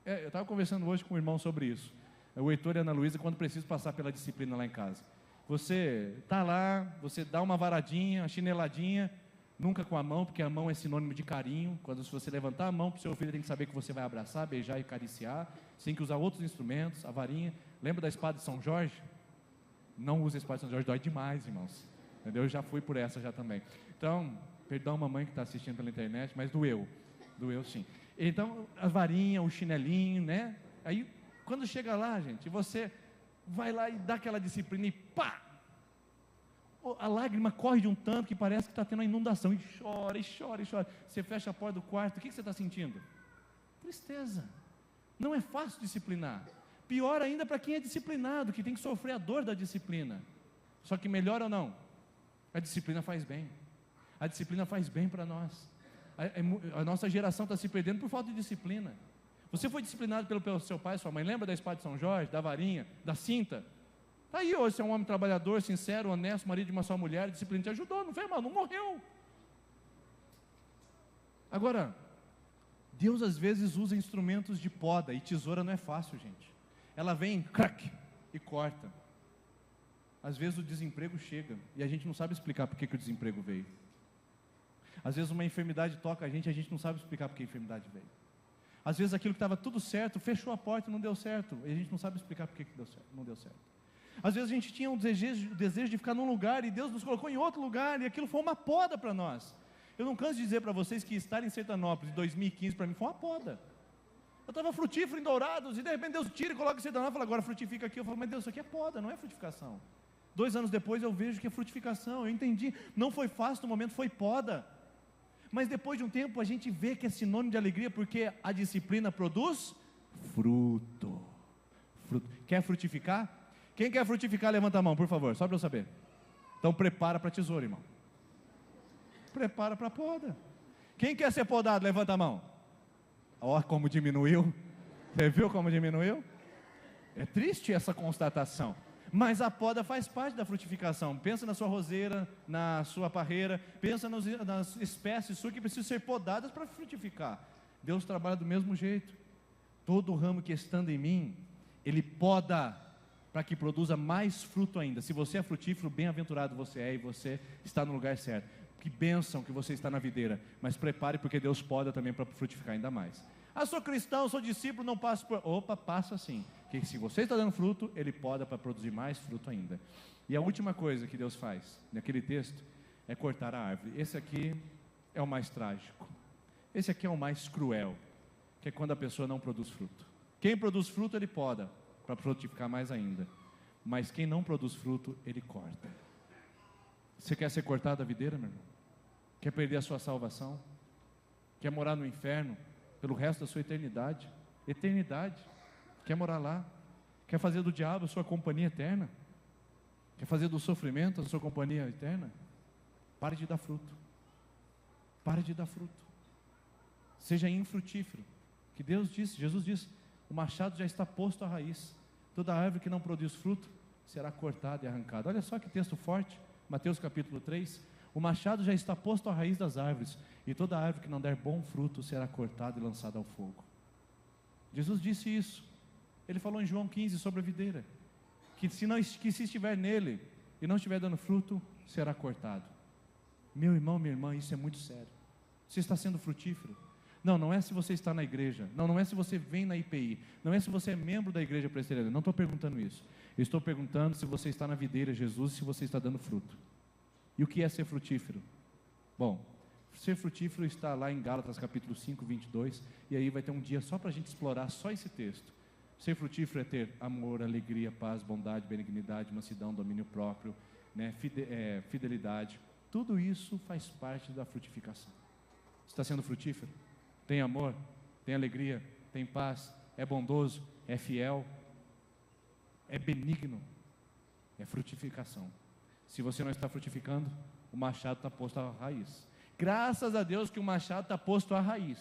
Eu estava conversando hoje com o irmão sobre isso. O Heitor e a Ana Luísa, quando precisam passar pela disciplina lá em casa. Você está lá, você dá uma varadinha, uma chineladinha, nunca com a mão, porque a mão é sinônimo de carinho. Quando você levantar a mão para o seu filho, tem que saber que você vai abraçar, beijar e acariciar. Você tem que usar outros instrumentos, a varinha. Lembra da espada de São Jorge? Não use a espada de São Jorge, dói demais, irmãos. Entendeu? Eu já fui por essa já também. Então, perdão mamãe que está assistindo pela internet, mas doeu sim. Então, a varinha, o chinelinho, né? Aí, quando chega lá, gente, você vai lá e dá aquela disciplina e pá! A lágrima corre de um tanto que parece que está tendo uma inundação, e chora, e chora, e chora. Você fecha a porta do quarto, o que você está sentindo? Tristeza. Não é fácil disciplinar. Pior ainda para quem é disciplinado, que tem que sofrer a dor da disciplina. Só que melhor ou não? A disciplina faz bem. A disciplina faz bem para nós. A nossa geração está se perdendo por falta de disciplina. Você foi disciplinado pelo seu pai e sua mãe. Lembra da espada de São Jorge, da varinha, da cinta? Está aí hoje, você é um homem trabalhador, sincero, honesto, marido de uma só mulher, a disciplina te ajudou, não foi mal, não morreu. Agora, Deus às vezes usa instrumentos de poda, e tesoura não é fácil, gente. Ela vem, crack, e corta. Às vezes o desemprego chega, e a gente não sabe explicar por que o desemprego veio. Às vezes uma enfermidade toca a gente não sabe explicar por que a enfermidade veio. Às vezes aquilo que estava tudo certo, fechou a porta e não deu certo, e a gente não sabe explicar por que não deu certo. Às vezes a gente tinha o desejo de ficar num lugar, e Deus nos colocou em outro lugar, e aquilo foi uma poda para nós. Eu não canso de dizer para vocês que estar em Sertanópolis em 2015 para mim foi uma poda. Eu estava frutífero em Dourados, e de repente Deus tira e coloca em Sertanópolis e fala, agora frutifica aqui. Eu falo, mas Deus, isso aqui é poda, não é frutificação. 2 anos depois eu vejo que é frutificação, eu entendi, não foi fácil no momento, foi poda. Mas depois de um tempo a gente vê que é sinônimo de alegria, porque a disciplina produz fruto. Quer frutificar? Quem quer frutificar, levanta a mão, por favor, só para eu saber. Então prepara para a tesoura, irmão. Prepara para a poda. Quem quer ser podado, levanta a mão. Ó, como diminuiu. Você viu como diminuiu? É triste essa constatação. Mas a poda faz parte da frutificação. Pensa na sua roseira, na sua parreira. Pensa nas espécies suas que precisam ser podadas para frutificar. Deus trabalha do mesmo jeito. Todo ramo que estando em mim, Ele poda para que produza mais fruto ainda. Se você é frutífero, bem-aventurado você é, e você está no lugar certo. Que bênção que você está na videira. Mas prepare, porque Deus poda também para frutificar ainda mais. Ah, sou cristão, sou discípulo, não passo por... Opa, passa sim. Que se você está dando fruto, Ele poda para produzir mais fruto ainda. E a última coisa que Deus faz naquele texto é cortar a árvore. Esse aqui é o mais trágico. Esse aqui é o mais cruel, que é quando a pessoa não produz fruto. Quem produz fruto, Ele poda para frutificar mais ainda. Mas quem não produz fruto, Ele corta. Você quer ser cortado da videira, meu irmão? Quer perder a sua salvação? Quer morar no inferno pelo resto da sua eternidade? Eternidade. Quer morar lá? Quer fazer do diabo a sua companhia eterna? Quer fazer do sofrimento a sua companhia eterna? Pare de dar fruto. Pare de dar fruto. Seja infrutífero. Que Deus disse, Jesus disse, o machado já está posto à raiz. Toda árvore que não produz fruto será cortada e arrancada. Olha só que texto forte. Mateus capítulo 3. O machado já está posto à raiz das árvores, e toda árvore que não der bom fruto será cortada e lançada ao fogo. Jesus disse isso. Ele falou em João 15 sobre a videira, que se estiver nele e não estiver dando fruto, será cortado. Meu irmão, minha irmã, isso é muito sério. Você está sendo frutífero? Não é se você está na igreja, não é se você vem na IPI, não é se você é membro da igreja presbiteriana, não estou perguntando isso. Eu estou perguntando se você está na videira Jesus, se você está dando fruto. E o que é ser frutífero? Bom, ser frutífero está lá em Gálatas capítulo 5, 22, e aí vai ter um dia só para a gente explorar só esse texto. Ser frutífero é ter amor, alegria, paz, bondade, benignidade, mansidão, domínio próprio, né, fidelidade. Tudo isso faz parte da frutificação. Está sendo frutífero? Tem amor, tem alegria, tem paz, é bondoso, é fiel, é benigno, é frutificação. Se você não está frutificando, o machado está posto à raiz. Graças a Deus que o machado está posto à raiz.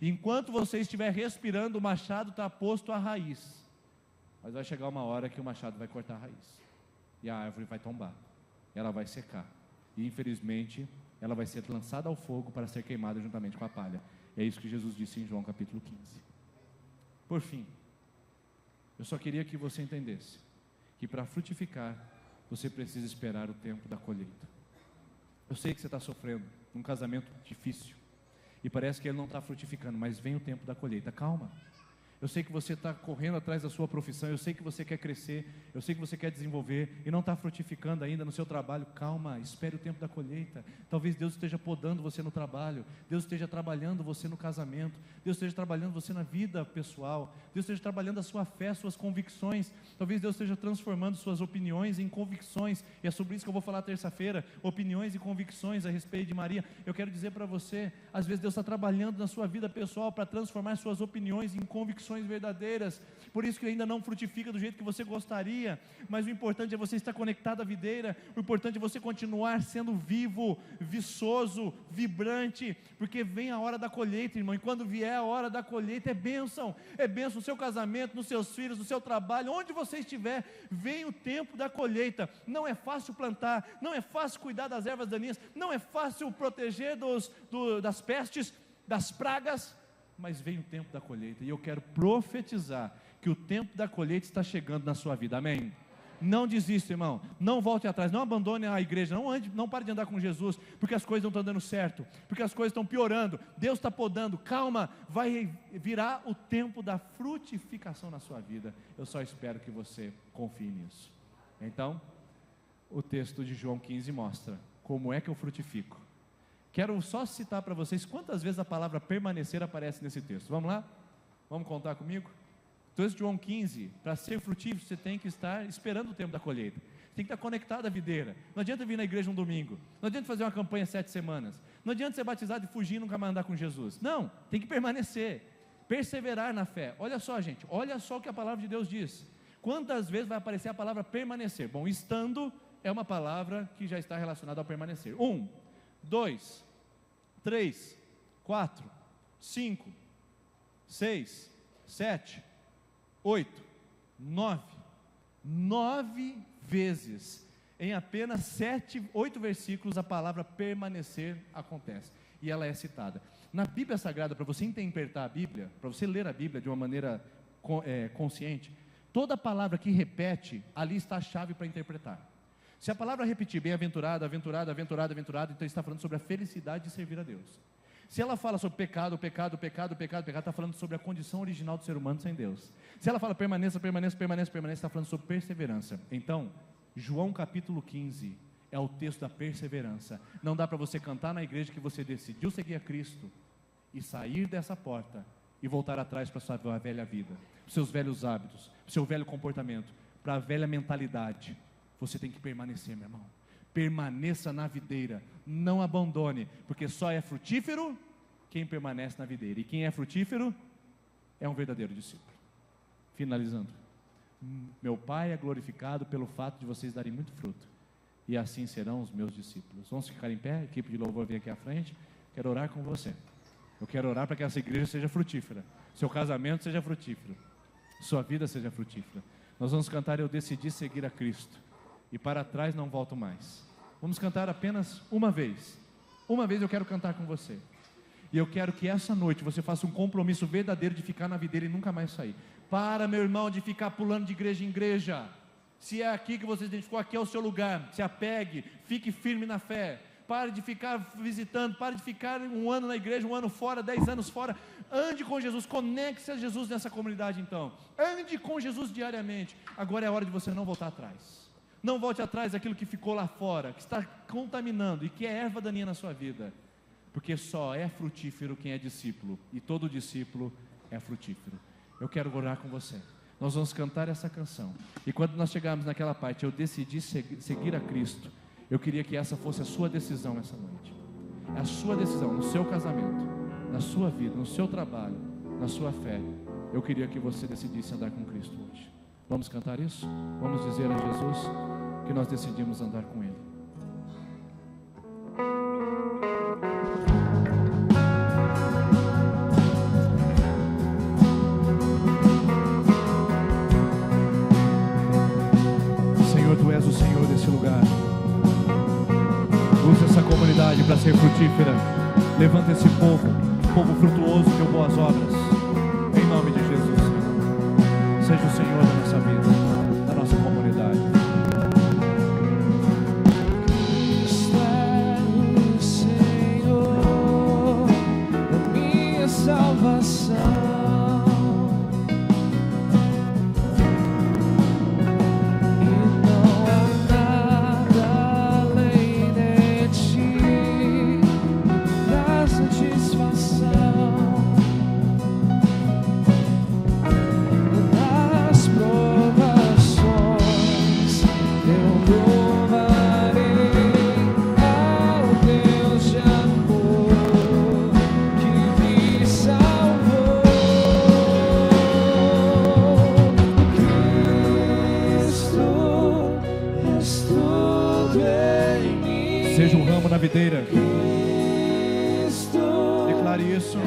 Enquanto você estiver respirando, o machado está posto à raiz. Mas vai chegar uma hora que o machado vai cortar a raiz. E a árvore vai tombar. Ela vai secar. E infelizmente, ela vai ser lançada ao fogo para ser queimada juntamente com a palha. É isso que Jesus disse em João capítulo 15. Por fim, eu só queria que você entendesse que para frutificar, você precisa esperar o tempo da colheita. Eu sei que você está sofrendo num casamento difícil e parece que ele não está frutificando, mas vem o tempo da colheita. Calma. Eu sei que você está correndo atrás da sua profissão, eu sei que você quer crescer, eu sei que você quer desenvolver e não está frutificando ainda no seu trabalho. Calma, espere o tempo da colheita. Talvez Deus esteja podando você no trabalho, Deus esteja trabalhando você no casamento, Deus esteja trabalhando você na vida pessoal, Deus esteja trabalhando a sua fé, suas convicções. Talvez Deus esteja transformando suas opiniões em convicções, e é sobre isso que eu vou falar terça-feira, opiniões e convicções a respeito de Maria. Eu quero dizer para você, às vezes Deus está trabalhando na sua vida pessoal para transformar suas opiniões em convicções conexões verdadeiras. Por isso que ainda não frutifica do jeito que você gostaria, mas o importante é você estar conectado à videira. O importante é você continuar sendo vivo, viçoso, vibrante, porque vem a hora da colheita, irmão, e quando vier a hora da colheita é bênção no seu casamento, nos seus filhos, no seu trabalho, onde você estiver, vem o tempo da colheita. Não é fácil plantar, não é fácil cuidar das ervas daninhas, não é fácil proteger das pestes, das pragas, mas vem o tempo da colheita, e eu quero profetizar que o tempo da colheita está chegando na sua vida, amém? Não desista, irmão, não volte atrás, não abandone a igreja, não pare de andar com Jesus, porque as coisas não estão dando certo, porque as coisas estão piorando, Deus está podando, calma, vai virar o tempo da frutificação na sua vida. Eu só espero que você confie nisso. Então, o texto de João 15 mostra como é que eu frutifico. Quero só citar para vocês quantas vezes a palavra permanecer aparece nesse texto. Vamos lá? Vamos contar comigo? Texto de João 15, para ser frutífero, você tem que estar esperando o tempo da colheita. Você tem que estar conectado à videira. Não adianta vir na igreja um domingo. Não adianta fazer uma campanha 7 semanas. Não adianta ser batizado e fugir e nunca mais andar com Jesus. Não, tem que permanecer, perseverar na fé. Olha só, gente, olha só o que a palavra de Deus diz. Quantas vezes vai aparecer a palavra permanecer? Bom, estando é uma palavra que já está relacionada ao permanecer. 1, 2, 3, 4, 5, 6, 7, 8, 9 vezes, em apenas 8 versículos, a palavra permanecer acontece, e ela é citada. Na Bíblia Sagrada, para você interpretar a Bíblia, para você ler a Bíblia de uma maneira consciente, toda palavra que repete, ali está a chave para interpretar. Se a palavra repetir, bem-aventurado, aventurado, aventurado, aventurado, então está falando sobre a felicidade de servir a Deus. Se ela fala sobre pecado, está falando sobre a condição original do ser humano sem Deus. Se ela fala permaneça, está falando sobre perseverança. Então, João capítulo 15 é o texto da perseverança. Não dá para você cantar na igreja que você decidiu seguir a Cristo e sair dessa porta e voltar atrás para a sua velha vida, para os seus velhos hábitos, para o seu velho comportamento, para a velha mentalidade. Você tem que permanecer, meu irmão. Permaneça na videira, não abandone, porque só é frutífero quem permanece na videira, e quem é frutífero é um verdadeiro discípulo. Finalizando, meu Pai é glorificado pelo fato de vocês darem muito fruto, e assim serão os meus discípulos. Vamos ficar em pé, a equipe de louvor vem aqui à frente. Quero orar com você. Eu quero orar para que essa igreja seja frutífera, seu casamento seja frutífero, sua vida seja frutífera. Nós vamos cantar Eu Decidi Seguir a Cristo, e para trás não volto mais. Vamos cantar apenas uma vez. Uma vez eu quero cantar com você. E eu quero que essa noite você faça um compromisso verdadeiro de ficar na videira e nunca mais sair. Para, meu irmão, de ficar pulando de igreja em igreja. Se é aqui que você identificou, aqui é o seu lugar. Se apegue, fique firme na fé. Pare de ficar visitando, pare de ficar um ano na igreja, um ano fora, 10 anos fora. Ande com Jesus, conecte-se a Jesus nessa comunidade então. Ande com Jesus diariamente. Agora é a hora de você não voltar atrás. Não volte atrás daquilo que ficou lá fora, que está contaminando e que é erva daninha na sua vida, porque só é frutífero quem é discípulo, e todo discípulo é frutífero. Eu quero orar com você. Nós vamos cantar essa canção, e quando nós chegarmos naquela parte, eu decidi seguir a Cristo, eu queria que essa fosse a sua decisão essa noite. É a sua decisão, no seu casamento, na sua vida, no seu trabalho, na sua fé. Eu queria que você decidisse andar com Cristo hoje. Vamos cantar isso? Vamos dizer a Jesus que nós decidimos andar com Ele. Senhor, Tu és o Senhor desse lugar. Usa essa comunidade para ser frutífera. Levanta esse povo frutuoso, teu boas obras. Em nome de Jesus, Senhor. Seja o Senhor da nossa vida, da nossa comunidade. Cristo é o Senhor da minha salvação. Provas videira. Declare isso.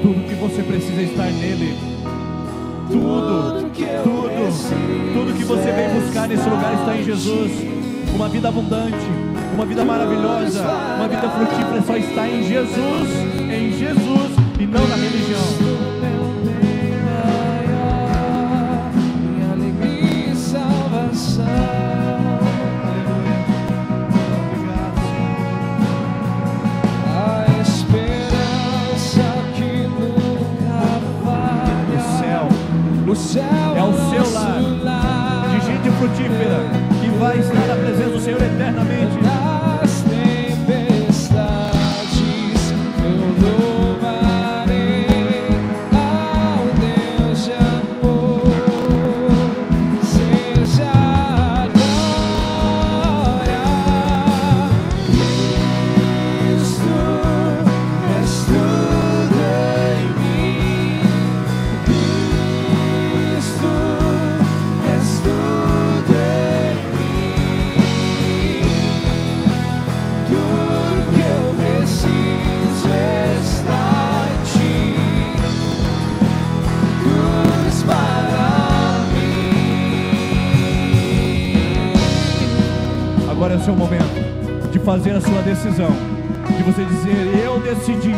Tudo que você precisa estar nele. Tudo que você vem buscar nesse lugar está em Jesus. Uma vida abundante, uma vida maravilhosa, uma vida frutífera só está em Jesus e não na religião. Minha alegria e salvação. Obrigado, A esperança que nunca falha. O céu é o seu lar, de gente frutífera, que vai estar na presença do Senhor eternamente. Das tempestades eu louvarei ao Deus de amor. Seja a glória. Cristo, és tudo em mim. Cristo, és tudo em mim. Tudo que eu preciso está em ti. Cruz para mim. Agora é o seu momento de fazer a sua decisão, de você dizer: eu decidi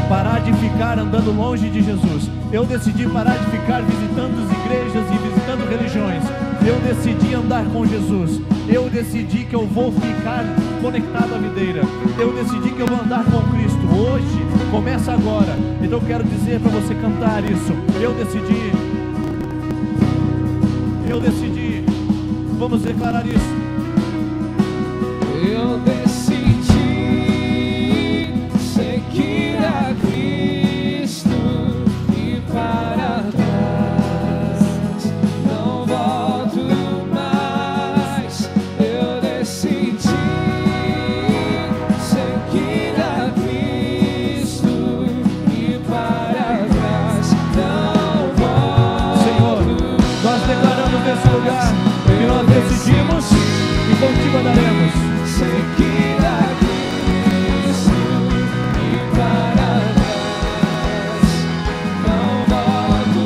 parar de ficar andando longe de Jesus. Eu decidi parar de ficar visitando as igrejas e visitando religiões. Eu decidi andar com Jesus. Eu decidi que eu vou ficar conectado à videira. Eu decidi que eu vou andar com Cristo. Hoje, começa agora. Então eu quero dizer para você cantar isso. Eu decidi. Eu decidi. Vamos declarar isso. Eu decidi seguir a Cristo e para trás não volto mais. Eu decidi seguir a Cristo e para trás não volto. Senhor, nós declaramos nesse lugar que nós decidimos e contigo andaremos. Seguir a Cristo e para trás não volto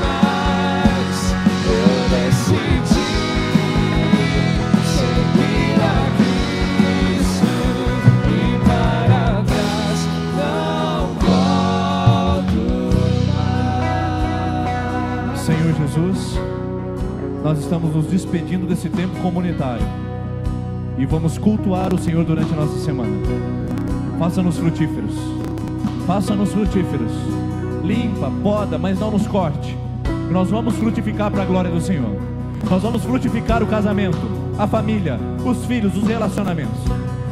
mais. Eu decidi seguir a Cristo e para trás não volto mais. Senhor Jesus, nós estamos nos despedindo desse tempo comunitário e vamos cultuar o Senhor durante a nossa semana. Faça-nos frutíferos. Faça-nos frutíferos. Limpa, poda, mas não nos corte. Nós vamos frutificar para a glória do Senhor. Nós vamos frutificar o casamento, a família, os filhos, os relacionamentos.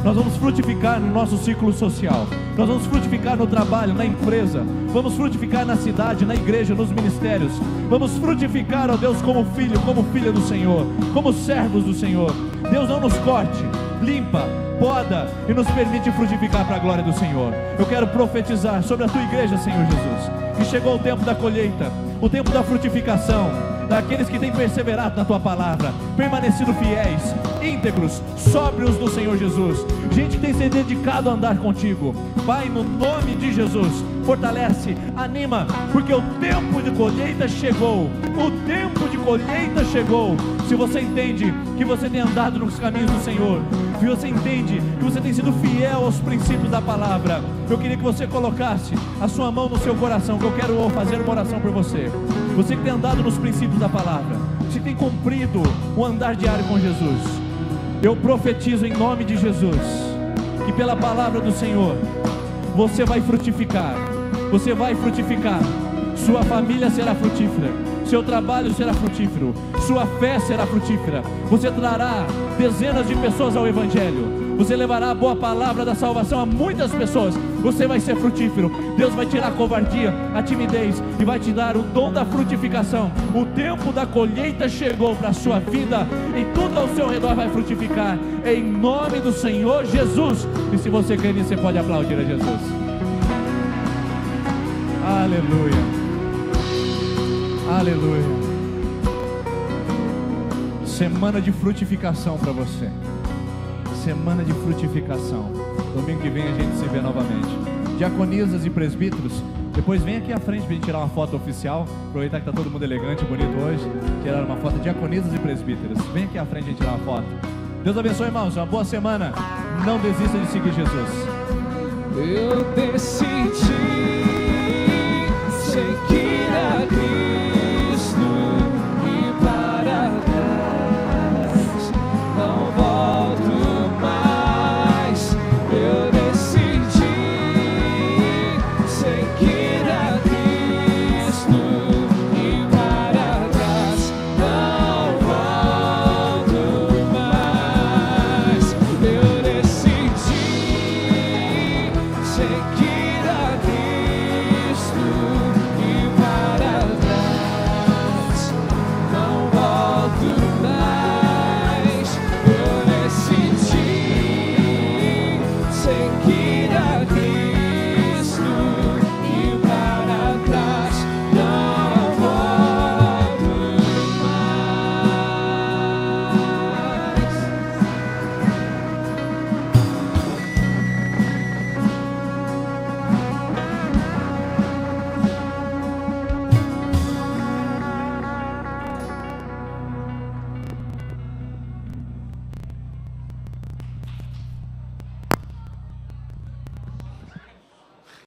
Nós vamos frutificar no nosso ciclo social. Nós vamos frutificar no trabalho, na empresa. Vamos frutificar na cidade, na igreja, nos ministérios. Vamos frutificar, ó Deus, como filho, como filha do Senhor, como servos do Senhor. Deus, não nos corte, limpa, poda e nos permite frutificar para a glória do Senhor. Eu quero profetizar sobre a tua igreja, Senhor Jesus, que chegou o tempo da colheita, o tempo da frutificação, daqueles que têm perseverado na tua palavra, permanecido fiéis, íntegros, sóbrios do Senhor Jesus, gente que tem se dedicado a andar contigo. Pai, no nome de Jesus, fortalece, anima, porque o tempo de colheita chegou. O tempo de colheita chegou. Se você entende que você tem andado nos caminhos do Senhor, se você entende que você tem sido fiel aos princípios da palavra, eu queria que você colocasse a sua mão no seu coração, que eu quero fazer uma oração por você. Você que tem andado nos princípios da palavra, você tem cumprido o andar diário com Jesus, eu profetizo em nome de Jesus, que pela palavra do Senhor, você vai frutificar. Você vai frutificar. Sua família será frutífera. Seu trabalho será frutífero. Sua fé será frutífera. Você trará dezenas de pessoas ao Evangelho. Você levará a boa palavra da salvação a muitas pessoas. Você vai ser frutífero. Deus vai tirar a covardia, a timidez e vai te dar o dom da frutificação. O tempo da colheita chegou para a sua vida e tudo ao seu redor vai frutificar em nome do Senhor Jesus. E se você crê nisso, você pode aplaudir a Jesus. Aleluia. Aleluia. Semana de frutificação para você. semana de frutificação. Domingo que vem a gente se vê novamente. Diaconisas e presbíteros, depois vem aqui à frente para a gente tirar uma foto oficial. Aproveitar que está todo mundo elegante e bonito hoje. Tirar uma foto. Diaconisas e presbíteros, vem aqui à frente a gente tirar uma foto. Deus abençoe, irmãos. Uma boa semana. Não desista de seguir Jesus. Eu decidi, sei que